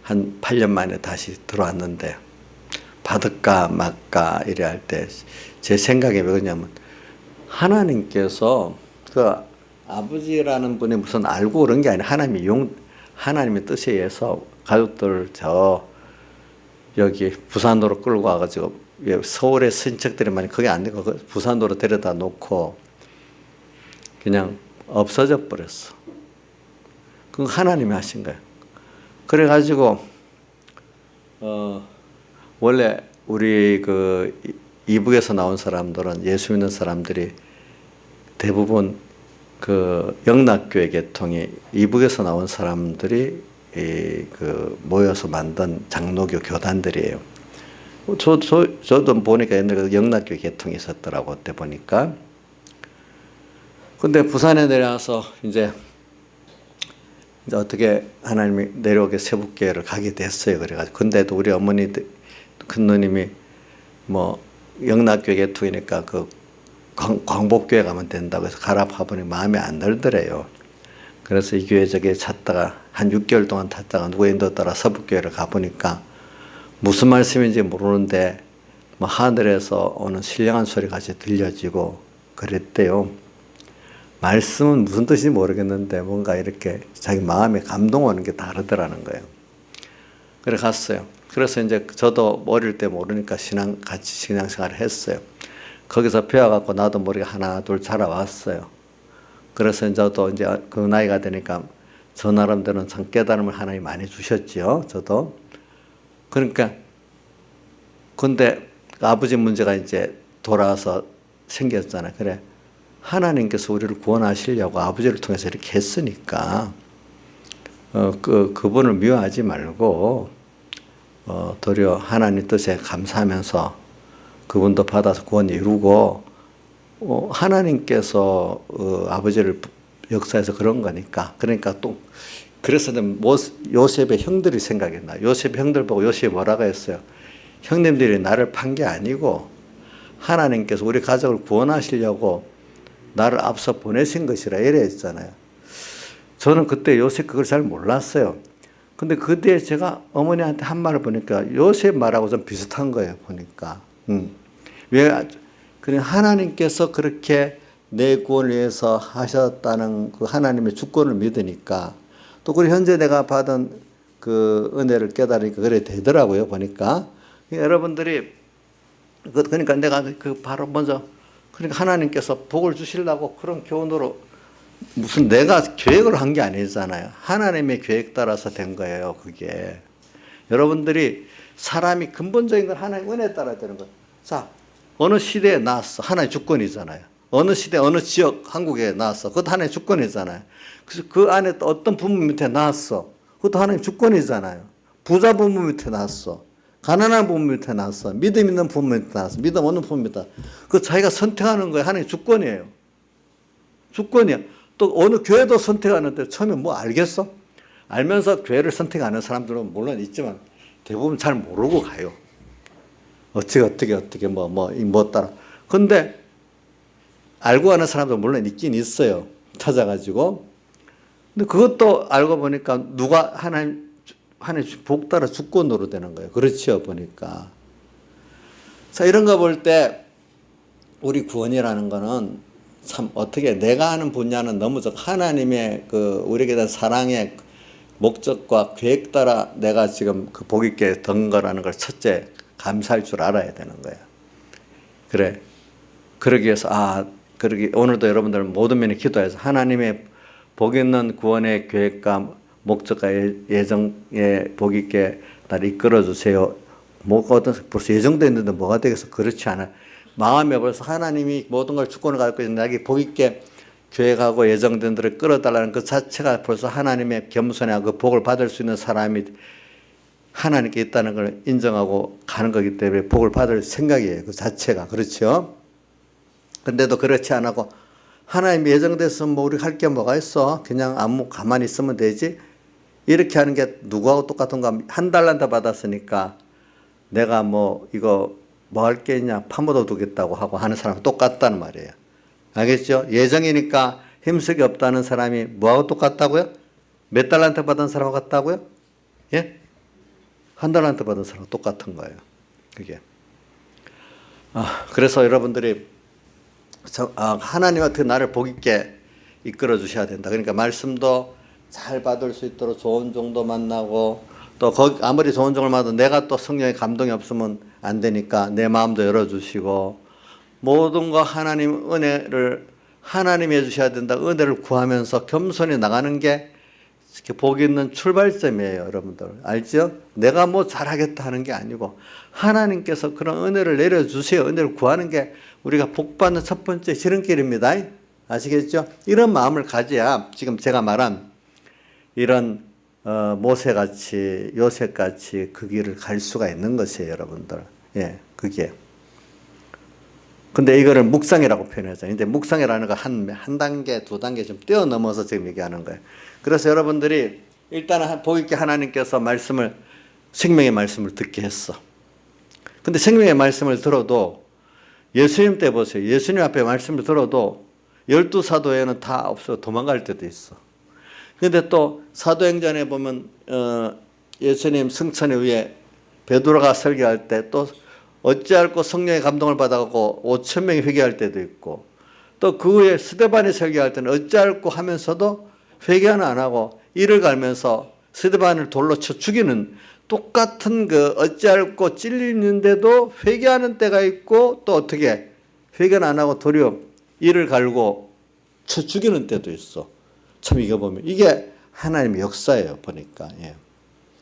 한 8년 만에 다시 들어왔는데 받을까 말까 이래 할 때 제 생각이 뭐냐면 하나님께서 그 아버지라는 분이 무슨 알고 그런 게 아니라 하나님의 뜻에 의해서 가족들 여기 부산으로 끌고 와가지고 서울에 친척들이 많이 그게 안 되고 부산으로 데려다 놓고 그냥 없어져 버렸어. 그건 하나님이 하신 거예요. 그래가지고 원래 우리 그 이북에서 나온 사람들은 예수 믿는 사람들이 대부분 그 영락교회 계통이 이북에서 나온 사람들이 그 모여서 만든 장로교 교단들이에요. 저도 보니까 옛날에 영락교회 계통이 있었더라고 그때 보니까. 근데 부산에 내려와서 이제 어떻게 하나님이 내려오게 세북교회를 가게 됐어요. 그래가지고 근데도 우리 어머니 큰 누님이 뭐 영락교회 계통이니까 그 광복교회 가면 된다고 해서 가라 하보니 마음에 안 들더래요. 그래서 이 교회 저기 찾다가 한 6개월 동안 찾다가 누구 인도 따라 서북교회를 가보니까 무슨 말씀인지 모르는데 뭐 하늘에서 오는 신령한 소리가 같이 들려지고 그랬대요. 말씀은 무슨 뜻인지 모르겠는데 뭔가 이렇게 자기 마음에 감동 오는 게 다르더라는 거예요. 그래 갔어요. 그래서 이제 저도 어릴 때 모르니까 같이 신앙생활을 했어요. 거기서 배워갖고 나도 모르게 하나 둘 자라왔어요. 그래서 저도 이제 그 나이가 되니까 저 나름대로는 참 깨달음을 하나님 많이 주셨지요. 저도. 그러니까 근데 아버지 문제가 이제 돌아와서 생겼잖아요. 그래 하나님께서 우리를 구원하시려고 아버지를 통해서 이렇게 했으니까 그분을 미워하지 말고 도리어 하나님 뜻에 감사하면서 그분도 받아서 구원 이루고 하나님께서 아버지를 역사해서 그런 거니까. 그러니까 또 그래서 요셉의 형들이 생각이 나. 요셉 형들 보고 요셉이 뭐라고 했어요? 형님들이 나를 판 게 아니고 하나님께서 우리 가족을 구원하시려고 나를 앞서 보내신 것이라 이래 했잖아요. 저는 그때 요셉 그걸 잘 몰랐어요. 근데 그때 제가 어머니한테 한 말을 보니까 요셉 말하고 좀 비슷한 거예요. 보니까. 왜? 그냥 하나님께서 그렇게 내 구원을 위해서 하셨다는 그 하나님의 주권을 믿으니까 또 그 현재 내가 받은 그 은혜를 깨달으니까 그래 되더라고요. 보니까. 여러분들이 그러니까 내가 그 바로 먼저 그러니까 하나님께서 복을 주시려고 그런 교훈으로 무슨 내가 계획을 한 게 아니잖아요. 하나님의 계획 따라서 된 거예요. 그게. 여러분들이 사람이 근본적인 건 하나님의 은혜에 따라 되는 거예요. 자, 어느 시대에 나왔어. 하나의 주권이잖아요. 어느 시대, 어느 지역, 한국에 나왔어. 그것도 하나의 주권이잖아요. 그래서 그 안에 또 어떤 부모 밑에 나왔어. 그것도 하나의 주권이잖아요. 부자 부모 밑에 나왔어. 가난한 부모 밑에 나왔어. 믿음 있는 부모 밑에 나왔어. 믿음 없는 부모 밑에. 그 자기가 선택하는 거예요. 하나의 주권이에요. 주권이야. 또 어느 교회도 선택하는데 처음에 뭐 알겠어? 알면서 교회를 선택하는 사람들은 물론 있지만 대부분 잘 모르고 가요. 어떻게 뭐 따라. 근데 알고 가는 사람도 물론 있긴 있어요. 찾아가지고. 근데 그것도 알고 보니까 누가 하나님 복 따라 주권으로 되는 거예요. 그렇죠. 보니까. 자, 이런 거 볼 때 우리 구원이라는 거는 참 어떻게 내가 하는 분야는 너무 하나님의 그 우리에게 대한 사랑의 목적과 계획 따라 내가 지금 그 복 있게 된 거라는 걸 첫째 감사할 줄 알아야 되는 거예요. 그래. 그러기 위해서 그러기 오늘도 여러분들 모든 면에 기도해서 하나님의 복 있는 구원의 계획과 목적과 예정에 복 있게 나를 이끌어 주세요. 벌써 예정되어 있는데 뭐가 되겠어? 그렇지 않아. 마음에 벌써 하나님이 모든 걸 주권을 갖고 있는 나에게 복 있게 계획하고 예정된 대로 끌어달라는 그 자체가 벌써 하나님의 겸손에 그 복을 받을 수 있는 사람이 하나님께 있다는 걸 인정하고 가는 거기 때문에 복을 받을 생각이에요. 그 자체가. 그렇죠? 근데도 그렇지 않고 하나님이 예정됐으면 뭐 우리가 할 게 뭐가 있어? 그냥 가만히 있으면 되지? 이렇게 하는 게 누구하고 똑같은가? 한 달란트 받았으니까 내가 이거 뭐 할 게 있냐? 파묻어 두겠다고 하고 하는 사람은 똑같다는 말이에요. 알겠죠? 예정이니까 힘쓰기 없다는 사람이 뭐하고 똑같다고요? 몇 달란트 받은 사람하고 같다고요? 예? 한 달란트 받은 사람하고 똑같은 거예요. 그게. 그래서 여러분들이 하나님한테 나를 복 있게 이끌어 주셔야 된다. 그러니까 말씀도 잘 받을 수 있도록 좋은 종도 만나고 또 아무리 좋은 종을 만나도 내가 또 성령의 감동이 없으면 안 되니까 내 마음도 열어주시고 모든 거 하나님 은혜를 하나님이 해주셔야 된다. 은혜를 구하면서 겸손히 나가는 게 복 있는 출발점이에요. 여러분들 알죠? 내가 뭐 잘하겠다 하는 게 아니고 하나님께서 그런 은혜를 내려주세요. 은혜를 구하는 게 우리가 복받는 첫 번째 지름길입니다. 아시겠죠? 이런 마음을 가져야 지금 제가 말한 이런 모세같이 요셉같이 그 길을 갈 수가 있는 것이에요. 여러분들. 예, 그게. 근데 이거를 묵상이라고 표현하죠. 이제 묵상이라는 거 한 단계, 두 단계 좀 뛰어넘어서 지금 얘기하는 거예요. 그래서 여러분들이 일단은 복 있게 하나님께서 생명의 말씀을 듣게 했어. 근데 생명의 말씀을 들어도 예수님 때 보세요. 예수님 앞에 말씀을 들어도 12사도에는 다 없어 도망갈 때도 있어. 근데 또 사도행전에 보면 예수님 승천에 위해 베드로가 설교할 때 또 어찌할꼬 성령의 감동을 받아가고 5,000명이 회개할 때도 있고 또 그 후에 스데반이 설교할 때는 어찌할꼬 하면서도 회개는 안 하고 이를 갈면서 스데반을 돌로 쳐 죽이는 똑같은 그 어찌할꼬 찔리는데도 회개하는 때가 있고 또 어떻게 회개는 안 하고 도리어 이를 갈고 쳐 죽이는 때도 있어. 참 이거 보면 이게 하나님의 역사예요. 보니까. 예.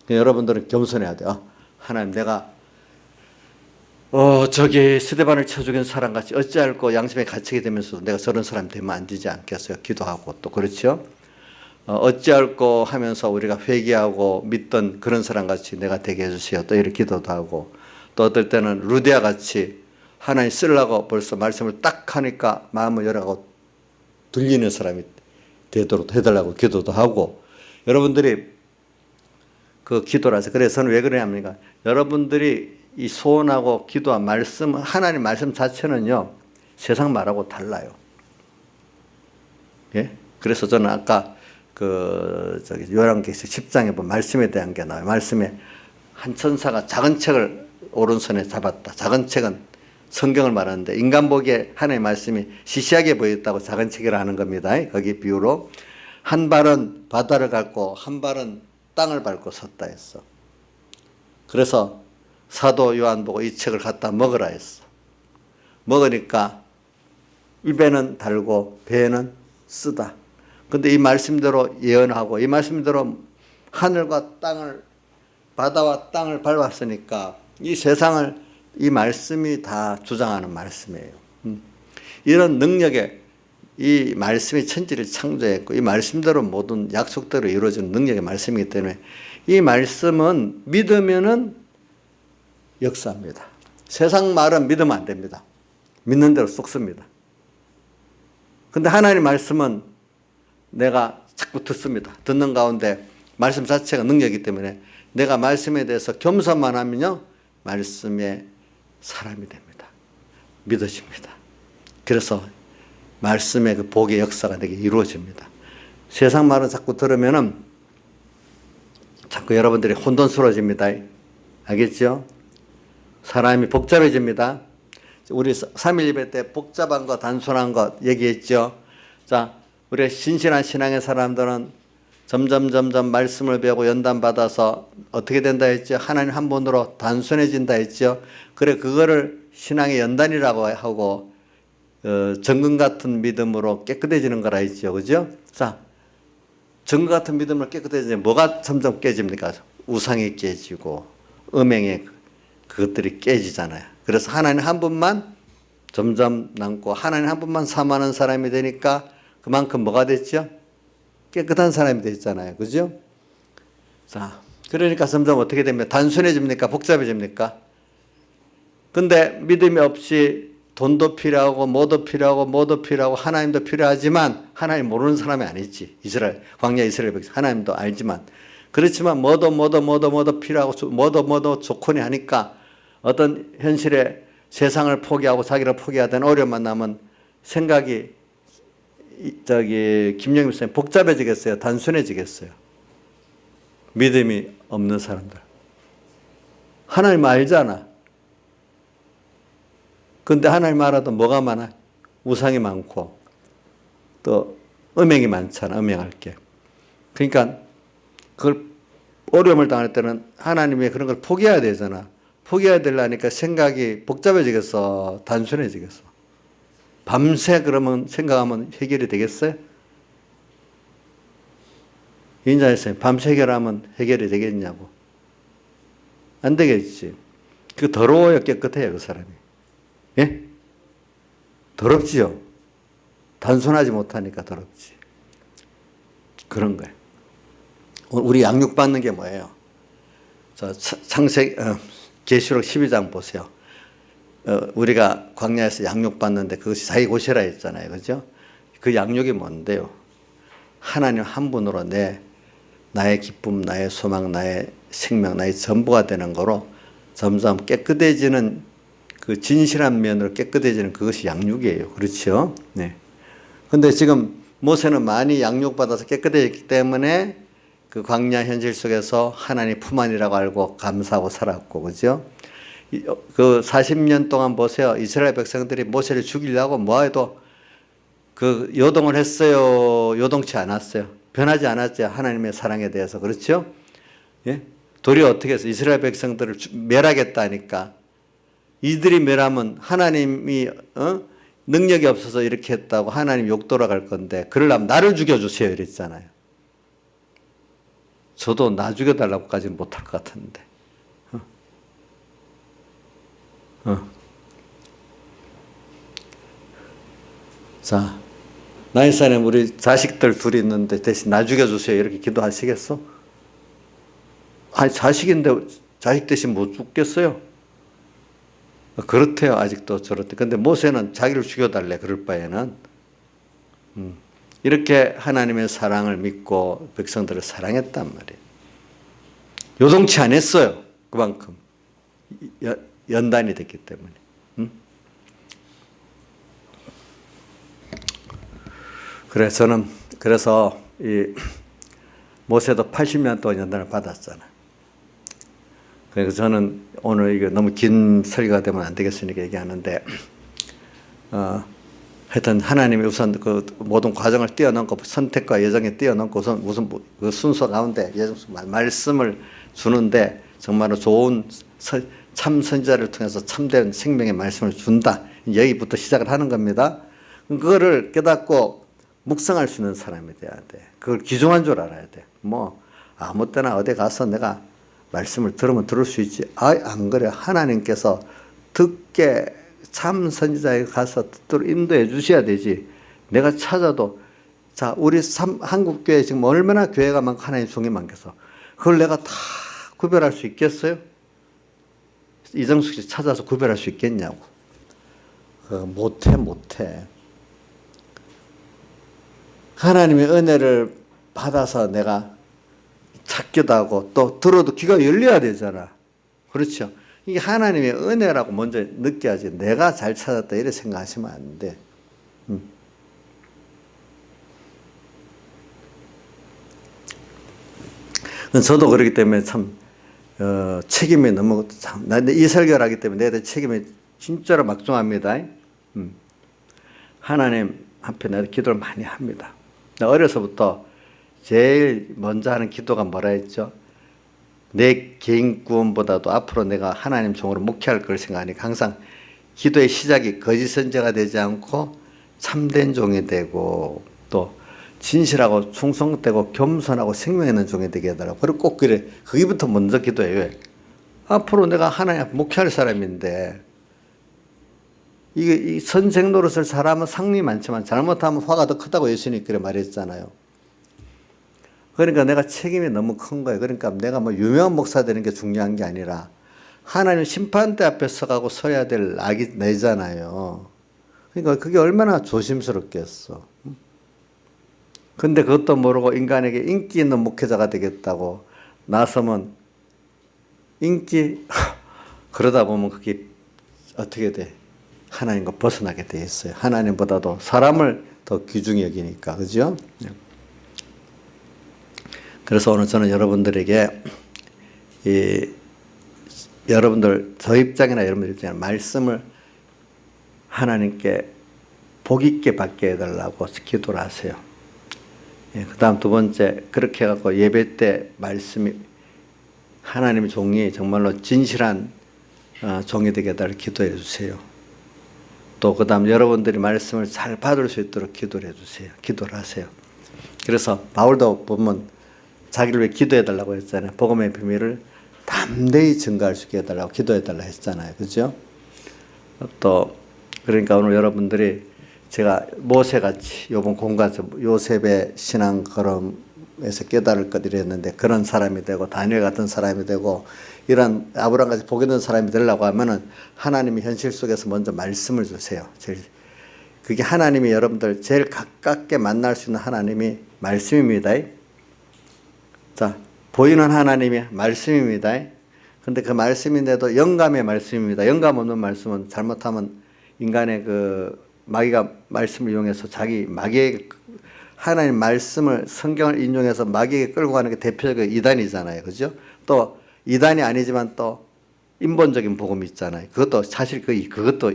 여러분들은 겸손해야 돼요. 하나님 내가 저기 스데반을 쳐 죽인 사람같이 어찌할꼬 양심에 갇히게 되면서도 내가 저런 사람 되면 안 되지 않겠어요. 기도하고 또 그렇죠. 어찌할꼬 하면서 우리가 회개하고 믿던 그런 사람같이 내가 되게 해주세요. 또 이렇게 기도도 하고 또 어떨 때는 루디아 같이 하나님 쓰려고 벌써 말씀을 딱 하니까 마음을 열어가고 들리는 사람이 되도록 해달라고 기도도 하고 여러분들이 그 기도라서 그래서 저는 왜 그러냐면 여러분들이 이 소원하고 기도와 말씀, 하나님 말씀 자체는요, 세상 말하고 달라요. 예? 그래서 저는 아까 요한계시록 10장에 보면 말씀에 대한 게 나와요. 말씀에 한 천사가 작은 책을 오른손에 잡았다. 작은 책은 성경을 말하는데 인간 보기에 하나님의 말씀이 시시하게 보였다고 작은 책이라 하는 겁니다. 거기 비유로 한 발은 바다를 밟고 한 발은 땅을 밟고 섰다 했어. 그래서 사도 요한 보고 이 책을 갖다 먹으라 했어. 먹으니까 입에는 달고 배에는 쓰다. 근데 이 말씀대로 예언하고 이 말씀대로 하늘과 땅을, 바다와 땅을 밟았으니까 이 세상을 이 말씀이 다 주장하는 말씀이에요. 이런 능력에 이 말씀이 천지를 창조했고 이 말씀대로 모든 약속대로 이루어지는 능력의 말씀이기 때문에 이 말씀은 믿으면은 역사합니다. 세상 말은 믿으면 안 됩니다. 믿는 대로 쏙습니다. 근데 하나님 말씀은 내가 자꾸 듣습니다. 듣는 가운데 말씀 자체가 능력이기 때문에 내가 말씀에 대해서 겸손만 하면요, 말씀의 사람이 됩니다. 믿어집니다. 그래서 말씀의 그 복의 역사가 내게 이루어집니다. 세상 말은 자꾸 들으면은 자꾸 여러분들이 혼돈스러워집니다. 알겠죠? 사람이 복잡해집니다. 우리 3일 예배 때 복잡한 것, 단순한 것 얘기했죠. 자, 우리 신실한 신앙의 사람들은 점점 말씀을 배우고 연단받아서 어떻게 된다 했죠? 하나님 한 분으로 단순해진다 했죠. 그래, 그거를 신앙의 연단이라고 하고 정금 같은 믿음으로 깨끗해지는 거라 했죠. 그죠? 자, 정금 같은 믿음으로 깨끗해지면 뭐가 점점 깨집니까? 우상이 깨지고 음행의 그것들이 깨지잖아요. 그래서 하나님 한 분만 점점 남고 하나님 한 분만 사모하는 사람이 되니까 그만큼 뭐가 됐죠? 깨끗한 사람이 됐잖아요. 그죠? 자, 그러니까 점점 어떻게 됩니까? 단순해집니까? 복잡해집니까? 근데 믿음이 없이 돈도 필요하고 뭐도 필요하고 하나님도 필요하지만 하나님 모르는 사람이 아니지. 이스라엘, 광야 이스라엘 백성 하나님도 알지만 그렇지만 뭐도 필요하고 뭐도 조건이 하니까 어떤 현실에 세상을 포기하고 자기를 포기하던 어려움 만나면 생각이 김영임 목사님 복잡해지겠어요? 단순해지겠어요? 믿음이 없는 사람들. 하나님 알잖아. 근데 하나님 알아도 뭐가 많아? 우상이 많고 또 음행이 많잖아. 음행할 게. 그러니까 그걸 어려움을 당할 때는 하나님의 그런 걸 포기해야 되잖아. 포기해야 되려니까 생각이 복잡해지겠어? 단순해지겠어? 밤새 그러면 생각하면 해결이 되겠어요? 인자했어요. 밤새 해결하면 해결이 되겠냐고. 안 되겠지. 그 더러워야 깨끗해요, 그 사람이. 예? 더럽지요. 단순하지 못하니까 더럽지. 그런 거예요. 우리 양육받는 게 뭐예요? 계시록 12장 보세요. 우리가 광야에서 양육받는데 그것이 자기 곳이라 했잖아요. 그죠? 그 양육이 뭔데요? 하나님 한 분으로 나의 기쁨, 나의 소망, 나의 생명, 나의 전부가 되는 거로 점점 깨끗해지는 그 진실한 면으로 깨끗해지는 그것이 양육이에요. 그렇죠? 네. 근데 지금 모세는 많이 양육받아서 깨끗해졌기 때문에 그 광야 현실 속에서 하나님 품 안이라고 알고 감사하고 살았고, 그죠? 그 40년 동안 보세요. 이스라엘 백성들이 모세를 죽이려고 뭐해도 그 요동을 했어요. 요동치 않았어요. 변하지 않았죠. 하나님의 사랑에 대해서. 그렇죠? 예? 도리어 어떻게 해서 이스라엘 백성들을 멸하겠다니까. 이들이 멸하면 하나님이 능력이 없어서 이렇게 했다고 하나님 욕 돌아갈 건데 그러려면 나를 죽여주세요 이랬잖아요. 저도 나 죽여달라고까지는 못할 것 같은데. 자, 나인사님 우리 자식들 둘이 있는데 대신 나 죽여주세요 이렇게 기도하시겠어? 아니 자식인데 자식 대신 못 죽겠어요? 그렇대요. 아직도 저렇대. 근데 모세는 자기를 죽여달래. 그럴 바에는 이렇게 하나님의 사랑을 믿고 백성들을 사랑했단 말이에요. 요동치 않았어요. 그만큼. 연단이 됐기 때문에. 그래서 이 모세도 80년 동안 연단을 받았잖아. 그래서 저는 오늘 이게 너무 긴 설교가 되면 안 되겠으니까 얘기하는데, 하여튼 하나님이 우선 그 모든 과정을 뛰어넘고 선택과 예정에 뛰어넘고 무슨 그 순서 가운데 말씀을 주는데 정말로 좋은 참 선지자를 통해서 참된 생명의 말씀을 준다. 여기부터 시작을 하는 겁니다. 그거를 깨닫고 묵상할 수 있는 사람이 돼야 돼. 그걸 귀중한 줄 알아야 돼. 뭐 아무 때나 어디 가서 내가 말씀을 들으면 들을 수 있지. 안 그래. 하나님께서 듣게 참 선지자에 가서 듣도록 인도해 주셔야 되지. 내가 찾아도, 자, 우리 한국교회 지금 얼마나 교회가 많고 하나님 종이 많겠어. 그걸 내가 다 구별할 수 있겠어요? 이정숙 씨 찾아서 구별할 수 있겠냐고. 못해. 하나님의 은혜를 받아서 내가 찾기도 하고 또 들어도 귀가 열려야 되잖아. 그렇죠? 이게 하나님의 은혜라고 먼저 느껴야지. 내가 잘 찾았다 이렇게 생각하시면 안 돼. 저도 그렇기 때문에 참 책임이 너무 나한테 이 설교를 하기 때문에 내가 책임이 진짜로 막중합니다. 하나님 앞에 내가 기도를 많이 합니다. 어려서부터 제일 먼저 하는 기도가 뭐라 했죠? 내 개인 구원보다도 앞으로 내가 하나님 종으로 목회할 걸 생각하니까 항상 기도의 시작이 거짓 선지자가 되지 않고 참된 종이 되고 또 진실하고 충성되고 겸손하고 생명 있는 종이 되게 해달라고. 그리고 꼭 그래. 거기부터 먼저 기도해. 왜? 앞으로 내가 하나님 앞에 목회할 사람인데 이게 이 선생 노릇을 잘하면 상이 많지만 잘못하면 화가 더 크다고 예수님이 그래 말했잖아요. 그러니까 내가 책임이 너무 큰 거예요. 그러니까 내가 뭐 유명한 목사 되는 게 중요한 게 아니라 하나님 심판대 앞에 서가고 서야 될 낙이 내잖아요. 그러니까 그게 얼마나 조심스럽겠어. 근데 그것도 모르고 인간에게 인기 있는 목회자가 되겠다고 나서면 인기 그러다 보면 그게 어떻게 돼? 하나님과 벗어나게 돼 있어요. 하나님보다도 사람을 더 귀중히 여기니까. 그죠? 그래서 오늘 저는 여러분들에게 여러분들 저 입장이나 여러분들 입장이나 말씀을 하나님께 복 있게 받게 해달라고 기도를 하세요. 그 다음 두 번째, 그렇게 해갖고 예배 때 말씀이 하나님의 종이 정말로 진실한 종이 되게 해달라고 기도해 주세요. 또 그 다음 여러분들이 말씀을 잘 받을 수 있도록 기도를 해 주세요. 기도를 하세요. 그래서 바울도 보면 자기를 위해 기도해 달라고 했잖아요. 복음의 비밀을 담대히 증거할 수 있게 해달라고 기도해 달라고 했잖아요. 그죠? 또 그러니까 오늘 여러분들이 제가 모세같이 요번 공과서 요셉의 신앙 걸음에서 깨달을 것 이랬는데 그런 사람이 되고 다니엘 같은 사람이 되고 이런 아브라함같이 복이 있는 사람이 되려고 하면은 하나님이 현실 속에서 먼저 말씀을 주세요. 그게 하나님이 여러분들 제일 가깝게 만날 수 있는 하나님이 말씀입니다. 자, 보이는 하나님이 말씀입니다. 근데 그 말씀인데도 영감의 말씀입니다. 영감 없는 말씀은 잘못하면 인간의 마귀가 말씀을 이용해서 자기 마귀에게 하나님 말씀을 성경을 인용해서 마귀에게 끌고 가는 게 대표적인 이단이잖아요. 그죠? 또 이단이 아니지만 또 인본적인 복음이 있잖아요. 그것도 사실 그것도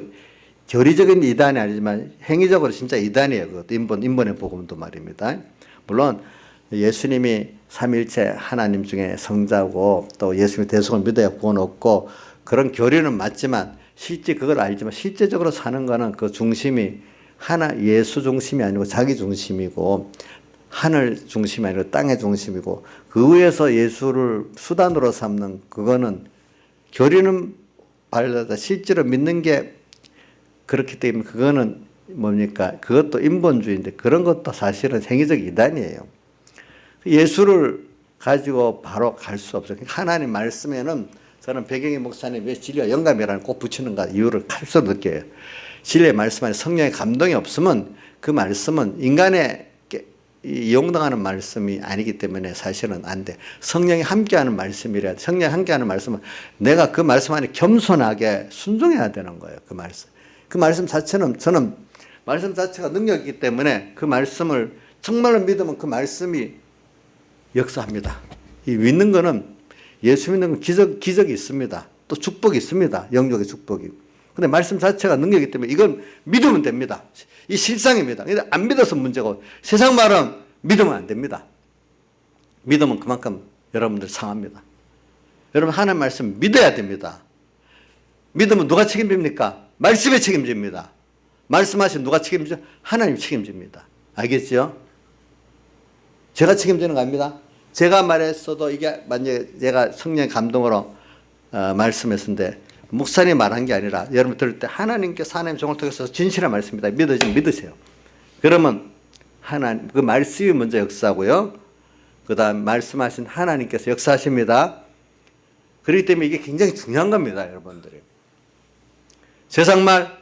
교리적인 이단이 아니지만 행위적으로 진짜 이단이에요. 그것도 인본의 복음도 말입니다. 물론 예수님이 삼위일체 하나님 중에 성자고 또 예수님의 대속을 믿어야 구원 얻고 그런 교리는 맞지만 실제 그걸 알지만 실제적으로 사는 거는 그 중심이 예수 중심이 아니고 자기 중심이고 하늘 중심이 아니고 땅의 중심이고 그 위에서 예수를 수단으로 삼는 그거는 교리는 바르다 실제로 믿는 게 그렇기 때문에 그거는 뭡니까? 그것도 인본주의인데 그런 것도 사실은 행위적 이단이에요. 예수를 가지고 바로 갈 수 없어요. 하나님 말씀에는 저는 배경희 목사님 왜 진리와 영감이라는 꼭 붙이는가 이유를 칼써 느껴요. 진리의 말씀 안에 성령의 감동이 없으면 그 말씀은 이용당하는 말씀이 아니기 때문에 사실은 안 돼. 성령이 함께하는 말씀이라. 성령이 함께하는 말씀은 내가 그 말씀 안에 겸손하게 순종해야 되는 거예요. 그 말씀. 그 말씀 자체는 저는 말씀 자체가 능력이기 때문에 그 말씀을 정말로 믿으면 그 말씀이 역사합니다. 이 믿는 거는 예수 믿는 건 기적이 있습니다. 또 축복이 있습니다. 영적의 축복이. 근데 말씀 자체가 능력이기 때문에 이건 믿으면 됩니다. 이 실상입니다. 안 믿어서 문제고 세상 말은 믿으면 안 됩니다. 믿으면 그만큼 여러분들 상합니다. 여러분 하나님 말씀 믿어야 됩니다. 믿으면 누가 책임집니까? 말씀에 책임집니다. 말씀하신 누가 책임지죠? 하나님 책임집니다. 알겠죠? 제가 책임지는 거 아닙니다. 제가 말했어도 이게 만약에 제가 성령 감동으로 말씀했는데 목사님 말한 게 아니라 여러분 들을 때 하나님께서 하나님 종을 통해서 진실한 말씀입니다. 믿으세요. 그러면 하나님 그 말씀이 먼저 역사하고요. 그다음 말씀하신 하나님께서 역사하십니다. 그렇기 때문에 이게 굉장히 중요한 겁니다, 여러분들이. 세상 말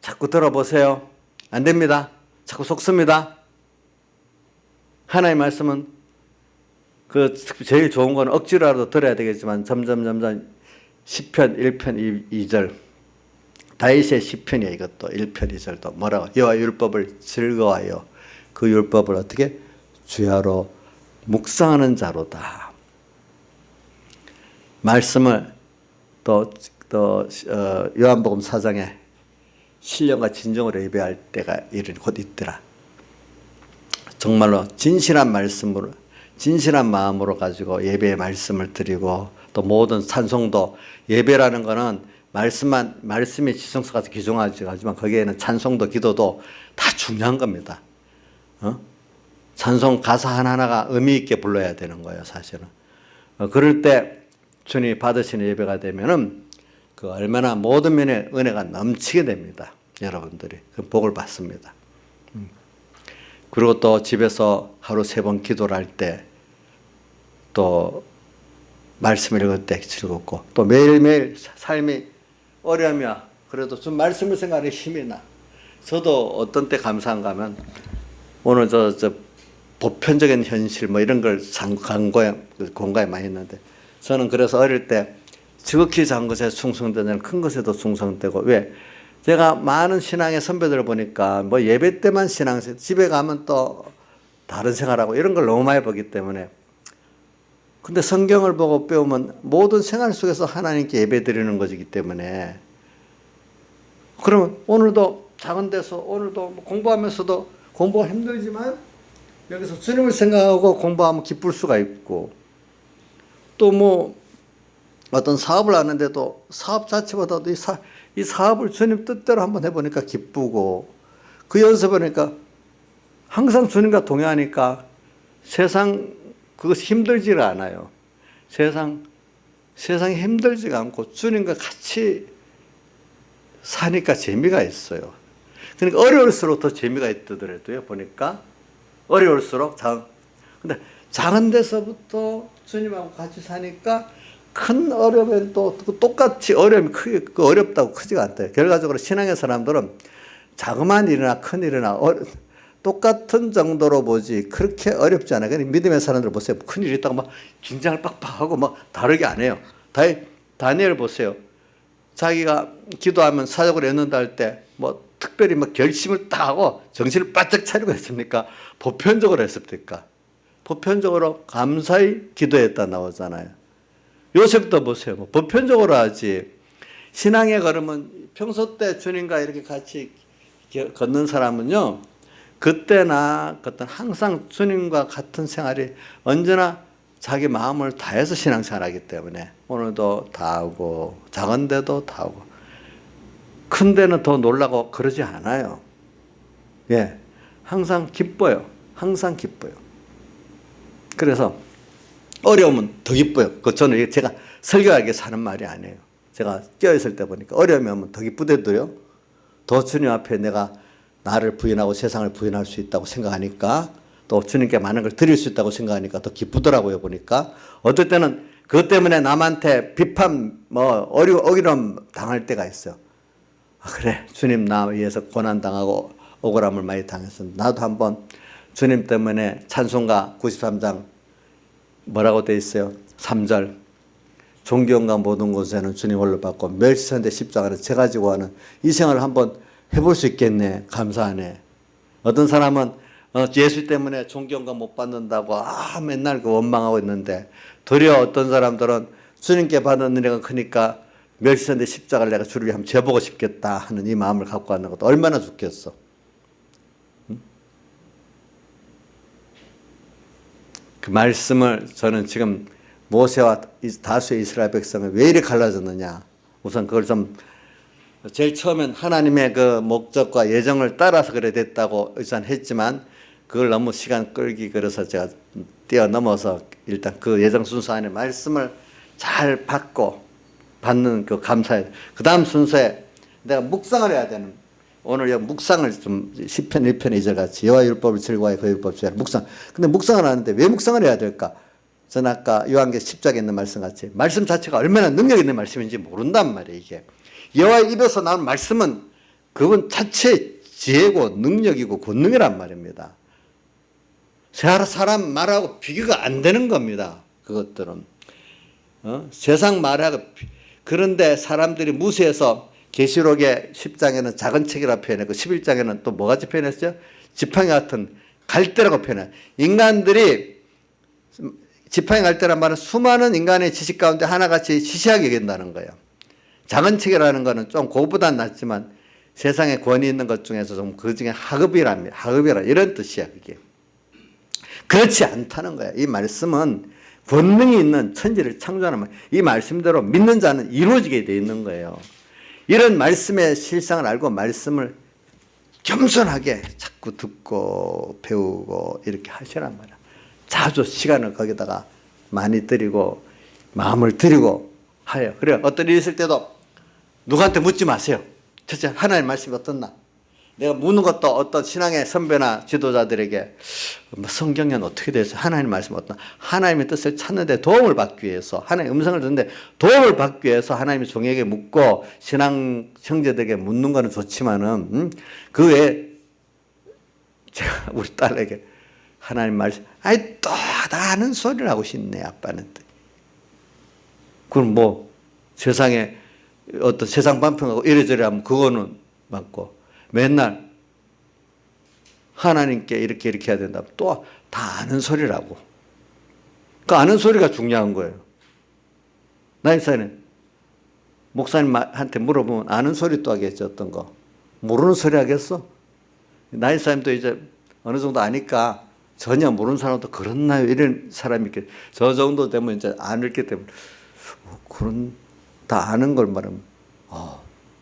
자꾸 들어보세요. 안 됩니다. 자꾸 속습니다. 하나님의 말씀은 그 제일 좋은 건 억지로라도 들어야 되겠지만 점점 10편 1편 2절 다윗의 시편이야. 이것도 1편 2절도 뭐라고 여호와 율법을 즐거워하여 그 율법을 어떻게 주야로 묵상하는 자로다. 말씀을 또 요한복음 4장에 신령과 진정으로 예배할 때가 곧 있더라. 정말로 진실한 말씀으로 진실한 마음으로 가지고 예배의 말씀을 드리고 또 모든 찬송도 예배라는 거는 말씀의 지성소가 귀중하지만 거기에는 찬송도 기도도 다 중요한 겁니다. 찬송 가사 하나하나가 의미 있게 불러야 되는 거예요, 사실은. 그럴 때 주님이 받으시는 예배가 되면은 그 얼마나 모든 면에 은혜가 넘치게 됩니다. 여러분들이 그 복을 받습니다. 그리고 또 집에서 하루 3번 기도를 할 때 또 말씀을 읽을 때 즐겁고 또 매일매일 삶이 어려우면 그래도 좀 말씀을 생각하는 힘이 나. 저도 어떤 때 감사한가 하면 오늘 저 보편적인 현실 뭐 이런 걸 공부에 많이 했는데 저는 그래서 어릴 때 지극히 작은 것에 충성되는 큰 것에도 충성되고 왜? 제가 많은 신앙의 선배들을 보니까 뭐 예배 때만 신앙생활 집에 가면 또 다른 생활하고 이런 걸 너무 많이 보기 때문에 근데 성경을 보고 배우면 모든 생활 속에서 하나님께 예배 드리는 것이기 때문에 그러면 오늘도 작은 데서 오늘도 공부하면서도 공부가 힘들지만 여기서 주님을 생각하고 공부하면 기쁠 수가 있고 또 뭐 어떤 사업을 하는데도 사업 자체보다도 이 사업을 주님 뜻대로 한번 해보니까 기쁘고 그 연습하니까 항상 주님과 동행하니까 세상 그것이 힘들지가 않아요. 세상이 힘들지가 않고 주님과 같이 사니까 재미가 있어요. 그러니까 어려울수록 더 재미가 있더라도요. 보니까 어려울수록 근데 작은 데서부터 주님하고 같이 사니까 큰 어려움엔 또 똑같이 어려움이 어렵다고 크지가 않대요. 결과적으로 신앙의 사람들은 자그마한 일이나 큰 일이나 똑같은 정도로 보지 그렇게 어렵지 않아요. 그러니까 믿음의 사람들 보세요. 큰 일이 있다고 막 긴장을 빡빡하고 막 다르게 안 해요. 다니엘 보세요. 자기가 기도하면 사역을 했는다 할 때 뭐 특별히 막 결심을 딱 하고 정신을 바짝 차리고 했습니까? 보편적으로 했습니까? 보편적으로 감사히 기도했다 나오잖아요. 요셉도 보세요. 뭐 보편적으로 하지. 신앙의 걸음은 평소 때 주님과 이렇게 같이 걷는 사람은요. 그때나 어떤 항상 주님과 같은 생활이 언제나 자기 마음을 다해서 신앙생활하기 때문에 오늘도 다 하고 작은 데도 다 하고 큰 데는 더 놀라고 그러지 않아요. 예, 항상 기뻐요. 항상 기뻐요. 그래서 어려우면 더 기뻐요. 저는 제가 설교하기 위해서 하는 말이 아니에요. 제가 깨어있을 때 보니까 어려움이 오면 더 기쁘대도요. 더 주님 앞에 내가 나를 부인하고 세상을 부인할 수 있다고 생각하니까 또 주님께 많은 걸 드릴 수 있다고 생각하니까 더 기쁘더라고요. 보니까 어떨 때는 그것 때문에 남한테 비판 어기름 당할 때가 있어요. 그래 주님 나 위해서 고난당하고 억울함을 많이 당해서 나도 한번 주님 때문에 찬송가 93장 뭐라고 돼 있어요? 3절. 존경과 모든 곳에는 주님 홀로 받고 멸시선대 십자가는 제 가지고 하는 이 생활을 한번 해볼 수 있겠네. 감사하네. 어떤 사람은 예수 때문에 존경과 못 받는다고 맨날 그 원망하고 있는데, 도리어 어떤 사람들은 주님께 받는 은혜가 크니까 멸시선대 십자가를 내가 주를 위해 한번 재보고 싶겠다 하는 이 마음을 갖고 하는 것도 얼마나 좋겠어. 그 말씀을 저는 지금 모세와 다수의 이스라엘 백성을 왜 이렇게 갈라졌느냐. 우선 그걸 좀 제일 처음엔 하나님의 그 목적과 예정을 따라서 그래 됐다고 일단 했지만, 그걸 너무 시간 끌기 그래서 제가 뛰어넘어서 일단 그 예정 순서 안에 말씀을 잘 받는 그 감사해. 그 다음 순서에 내가 묵상을 해야 되는, 오늘 이 묵상을 좀 시편 1편 2절 같이 여호와 율법을 즐거워해 그 율법 주야 묵상. 근데 묵상을 하는데 왜 묵상을 해야 될까? 저는 아까 요한계 10장에 있는 말씀 같이 말씀 자체가 얼마나 능력 있는 말씀인지 모른단 말이에요. 이게 여호와의 입에서 나오는 말씀은 그분 자체의 지혜고 능력이고 권능이란 말입니다. 사람 말하고 비교가 안 되는 겁니다. 그것들은 세상 말하고 그런데 사람들이 무시해서 계시록의 10장에는 작은 책이라고 표현했고 11장에는 또 뭐같이 표현했죠? 지팡이 같은 갈대라고 표현해요. 인간들이 지팡이 갈대란 말은 수많은 인간의 지식 가운데 하나같이 시시하게 여긴다는 거예요. 작은 책이라는 거는 좀 그거보다는 낫지만 세상에 권위 있는 것 중에서 좀 그 중에 하급이라 이런 뜻이야. 그게 그렇지 않다는 거야. 이 말씀은 권능이 있는 천지를 창조하는 말. 이 말씀대로 믿는 자는 이루어지게 돼 있는 거예요. 이런 말씀의 실상을 알고 말씀을 겸손하게 자꾸 듣고 배우고 이렇게 하시란 말이야. 자주 시간을 거기다가 많이 들이고 마음을 들이고 하여. 그래요. 어떤 일이 있을 때도 누구한테 묻지 마세요. 첫째, 하나님 말씀이 어떻나? 내가 묻는 것도 어떤 신앙의 선배나 지도자들에게 성경에는 어떻게 되어 있어요? 하나님 말씀이 어떠나? 하나님의 뜻을 찾는 데 도움을 받기 위해서, 하나님의 음성을 듣는데 도움을 받기 위해서 하나님의 종에게 묻고 신앙 형제들에게 묻는 거는 좋지만은 그 외에 제가 우리 딸에게 하나님 말씀, 또 다 아는 소리를 하고 싶네, 아빠는. 그럼 뭐 세상에 어떤 세상 반평하고 이래저래 하면 그거는 맞고, 맨날 하나님께 이렇게 해야 된다. 또 다 아는 소리라고. 그 아는 소리가 중요한 거예요. 나인사는 목사님한테 물어보면 아는 소리 또 하겠죠. 어떤 거. 모르는 소리 하겠어? 나인사님도 이제 어느 정도 아니까 전혀 모르는 사람도 그렇나요? 이런 사람이 이렇게 저 정도 되면 이제 안 읽기 때문에 그런 다 아는 걸 말하면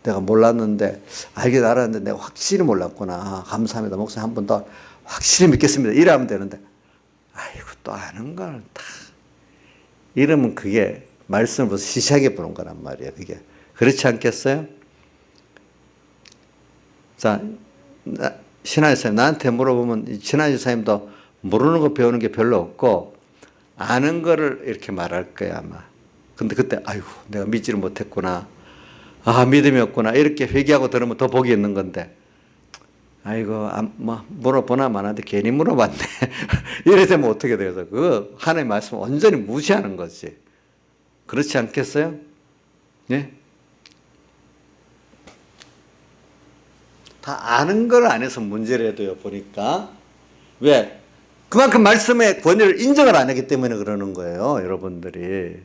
내가 몰랐는데 알긴 알았는데 내가 확실히 몰랐구나. 감사합니다. 목사님 한 번 더 확실히 믿겠습니다. 이러면 되는데 아이고 또 아는 걸 다 이러면 그게 말씀을 벌써 시시하게 보는 거란 말이에요. 그게 그렇지 않겠어요? 자, 신하의 사님 나한테 물어보면 신하의 사님도 모르는 거 배우는 게 별로 없고 아는 거를 이렇게 말할 거야 아마. 근데 그때 아이고 내가 믿지를 못했구나. 믿음이 없구나. 이렇게 회개하고 들으면 더 복이 있는 건데, 아이고, 물어보나 마나데 괜히 물어봤네. 이래 되면 어떻게 돼서 그 하나님의 말씀을 완전히 무시하는 거지. 그렇지 않겠어요? 예? 다 아는 걸 안 해서 문제라도요, 보니까. 왜? 그만큼 말씀의 권위를 인정을 안 하기 때문에 그러는 거예요, 여러분들이.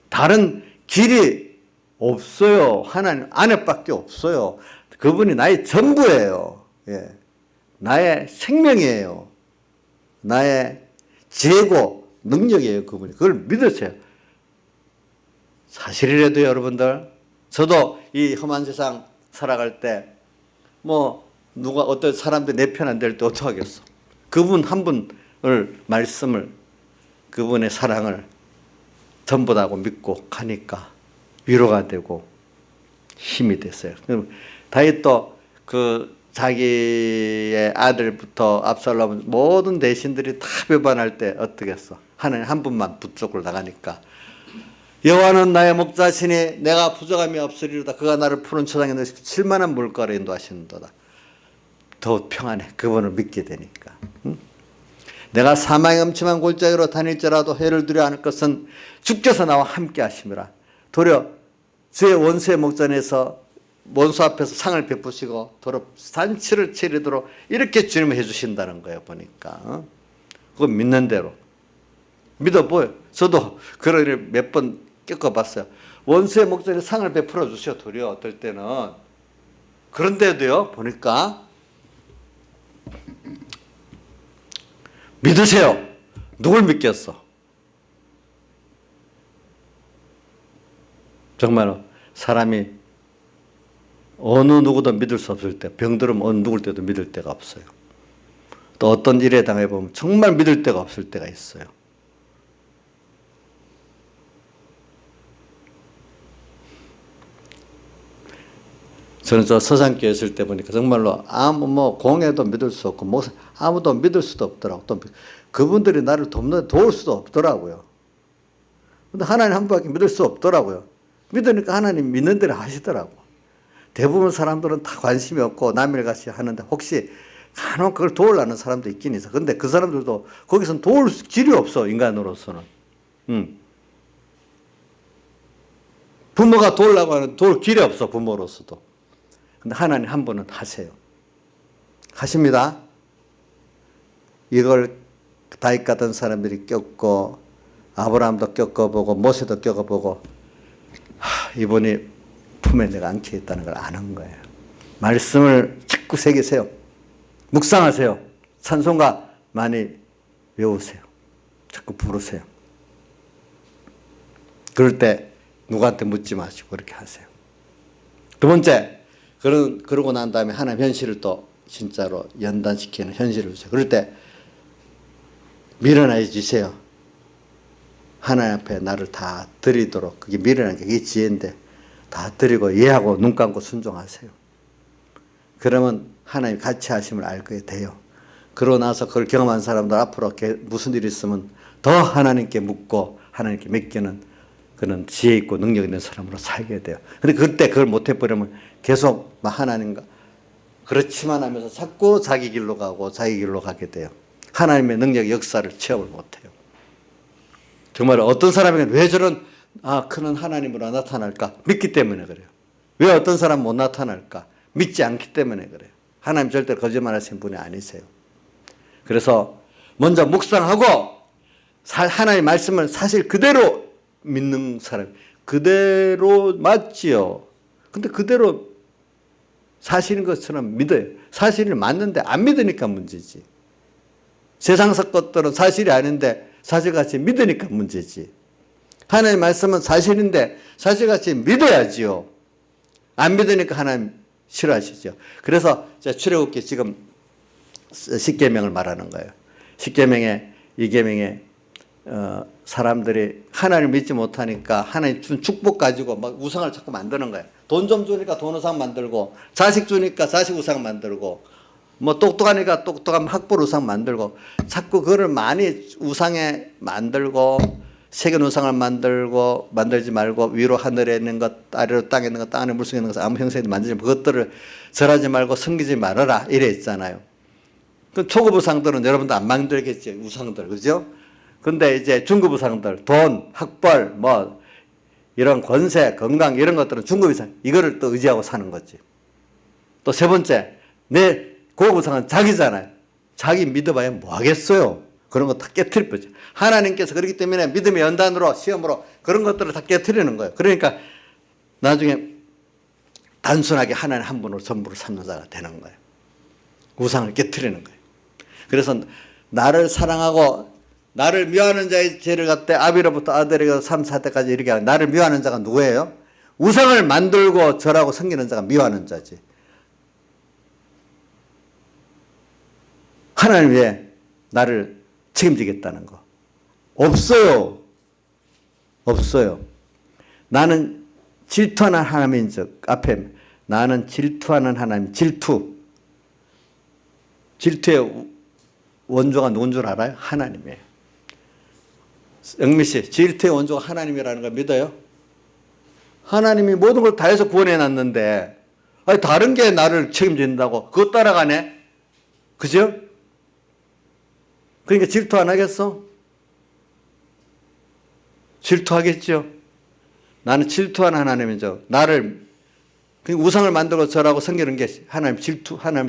다른 길이 없어요. 하나님 안에밖에 없어요. 그분이 나의 전부예요. 예. 나의 생명이에요. 나의 지혜고 능력이에요. 그분이. 그걸 믿으세요. 사실이라도 여러분들, 저도 이 험한 세상 살아갈 때 누가 어떤 사람들 내 편 안 될 때 어떡하겠어. 그분 한 분을 말씀을, 그분의 사랑을 전부다고 믿고 가니까 위로가 되고 힘이 됐어요. 다윗도 그 자기의 아들부터 압살롬 모든 대신들이 다 배반할 때 어떻게 했어? 하나님 한 분만 북쪽으로 나가니까 여호와는 나의 목자시니 내가 부족함이 없으리로다. 그가 나를 푸른 초장에 넣으시고 칠만한 물가로 인도하시는도다. 더 평안해. 그분을 믿게 되니까. 응? 내가 사망의 엄침한 골짜기로 다닐지라도 해를 두려 않을 것은 주께서 나와 함께 하심이라. 도리어 주의 원수의 목전에서 원수 앞에서 상을 베푸시고 도로 산치를 치르도록 이렇게 주님을 해주신다는 거예요. 보니까 그거 믿는 대로 믿어보여. 저도 그런 일을 몇 번 겪어봤어요. 원수의 목전에 상을 베풀어 주셔. 도리어 어떨 때는. 그런데도요 보니까 믿으세요. 누굴 믿겠어? 정말로 사람이 어느 누구도 믿을 수 없을 때, 병들으면 어느 누굴 때도 믿을 때가 없어요. 또 어떤 일에 당해보면 정말 믿을 데가 없을 때가 있어요. 저는 저 서산교회 있을 때 보니까 정말로 아무 공예도 믿을 수 없고 목사 아무도 믿을 수도 없더라고. 또 그분들이 나를 도울 수도 없더라고요. 근데 하나님 한 분밖에 믿을 수 없더라고요. 믿으니까 하나님 믿는 대로 하시더라고. 대부분 사람들은 다 관심이 없고 남일 같이 하는데 혹시 간혹 그걸 도우려는 사람도 있긴 있어. 근데 그 사람들도 거기서는 도울 길이 없어. 인간으로서는. 부모가 도우려고 하는 도울 길이 없어. 부모로서도. 근데 하나님 한 분은 하세요. 하십니다. 이걸 다윗 같은 사람들이 겪고 아브라함도 겪어보고 모세도 겪어보고 이분이 품에 내가 안게 있다는 걸 아는 거예요. 말씀을 자꾸 새기세요. 묵상하세요. 찬송가 많이 외우세요. 자꾸 부르세요. 그럴 때 누구한테 묻지 마시고 그렇게 하세요. 두 번째, 그러고 난 다음에 하나님 현실을 또 진짜로 연단시키는 현실을 주세요. 그럴 때 미련하지 주세요. 하나님 앞에 나를 다 드리도록. 그게 미련한 게 그게 지혜인데 다 드리고 이해하고 눈 감고 순종하세요. 그러면 하나님 같이 하심을 알게 돼요. 그러고 나서 그걸 경험한 사람들 앞으로 무슨 일이 있으면 더 하나님께 묻고 하나님께 맡기는 그런 지혜 있고 능력 있는 사람으로 살게 돼요. 근데 그때 그걸 못 해버리면 계속 하나님과 그렇지만 하면서 자꾸 자기 길로 가고 자기 길로 가게 돼요. 하나님의 능력 역사를 체험을 못해요. 정말 어떤 사람에게는 왜 저런 그는 하나님으로 나타날까? 믿기 때문에 그래요. 왜 어떤 사람은 못 나타날까? 믿지 않기 때문에 그래요. 하나님 절대로 거짓말하시는 분이 아니세요. 그래서 먼저 묵상하고 하나님의 말씀을 사실 그대로 믿는 사람, 그대로 맞지요. 근데 그대로 사실인 것처럼 믿어요. 사실이 맞는데 안 믿으니까 문제지. 세상사 것들은 사실이 아닌데 사실같이 믿으니까 문제지. 하나님의 말씀은 사실인데 사실같이 믿어야지요. 안 믿으니까 하나님 싫어하시죠. 그래서 출애굽기 지금 10계명을 말하는 거예요. 10계명에 2계명에 사람들이 하나님을 믿지 못하니까 하나님 준 축복 가지고 막 우상을 자꾸 만드는 거예요. 돈 좀 주니까 돈 우상 만들고, 자식 주니까 자식 우상 만들고, 뭐 똑똑하니까 똑똑한 학벌 우상 만들고, 자꾸 그거를 많이 우상에 만들고, 세계 우상을 만들지 말고 위로 하늘에 있는 것, 아래로 땅에 있는 것, 땅 안에 물속에 있는 것, 아무 형상에도 만들지 말고 그것들을 절하지 말고 섬기지 말아라 이래 있잖아요. 그 초급 우상들은 여러분도 안 만들겠지, 우상들, 그죠? 근데 이제 중급 우상들, 돈, 학벌, 뭐 이런 권세, 건강 이런 것들은 중급 우상, 이거를 또 의지하고 사는 거지. 또 세 번째, 내 고급 우상은 자기잖아요. 자기 믿어봐야 뭐 하겠어요. 그런 거 다 깨트릴 거죠. 하나님께서 그렇기 때문에 믿음의 연단으로 시험으로 그런 것들을 다 깨트리는 거예요. 그러니까 나중에 단순하게 하나님 한 분으로 전부를 삼는 자가 되는 거예요. 우상을 깨트리는 거예요. 그래서 나를 사랑하고 나를 미워하는 자의 죄를 갖대 아비로부터 아들에게 3, 4대까지 이렇게 하는, 나를 미워하는 자가 누구예요? 우상을 만들고 절하고 섬기는 자가 미워하는 자지. 하나님 왜 나를 책임지겠다는 거? 없어요. 없어요. 나는 질투하는 하나님인 즉, 앞에 나는 질투하는 하나님, 질투의 원조가 누군 줄 알아요? 하나님이에요. 영미 씨, 질투의 원조가 하나님이라는 걸 믿어요? 하나님이 모든 걸 다 해서 구원해 놨는데, 아니, 다른 게 나를 책임진다고 그것 따라가네? 그죠? 그러니까 질투 안 하겠어? 질투하겠죠? 나는 질투하는 하나님이죠. 나를 우상을 만들고 절하고 섬기는 게 하나님을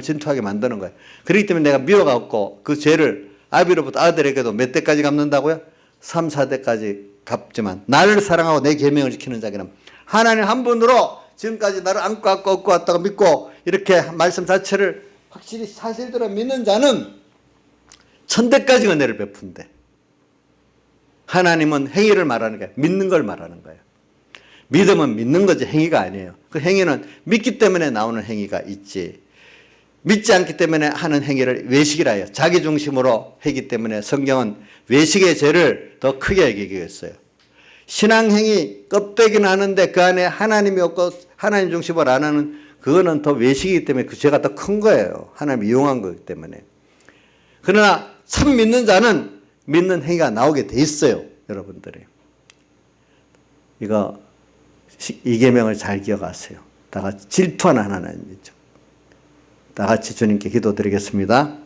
질투하게 만드는 거예요. 그렇기 때문에 내가 미워갖고 그 죄를 아비로부터 아들에게도 몇 대까지 갚는다고요? 3, 4대까지 갚지만 나를 사랑하고 내 계명을 지키는 자에게는 하나님 한 분으로 지금까지 나를 안고 업고 왔다고 믿고 이렇게 말씀 자체를 확실히 사실대로 믿는 자는 1000대까지 은혜를 베푼대. 하나님은 행위를 말하는 거예요. 믿는 걸 말하는 거예요. 믿음은 믿는 거지 행위가 아니에요. 그 행위는 믿기 때문에 나오는 행위가 있지. 믿지 않기 때문에 하는 행위를 외식이라 해요. 자기 중심으로 하기 때문에 성경은 외식의 죄를 더 크게 여기겠어요. 신앙행위 껍데기는 하는데 그 안에 하나님이 없고 하나님 중심으로 안 하는 그거는 더 외식이기 때문에 그 죄가 더 큰 거예요. 하나님이 이용한 거기 때문에. 그러나 참 믿는 자는 믿는 행위가 나오게 돼 있어요. 여러분들이. 이거 이 계명을 잘 기억하세요. 다 같이 질투하는 하나님이죠. 다 같이 주님께 기도드리겠습니다.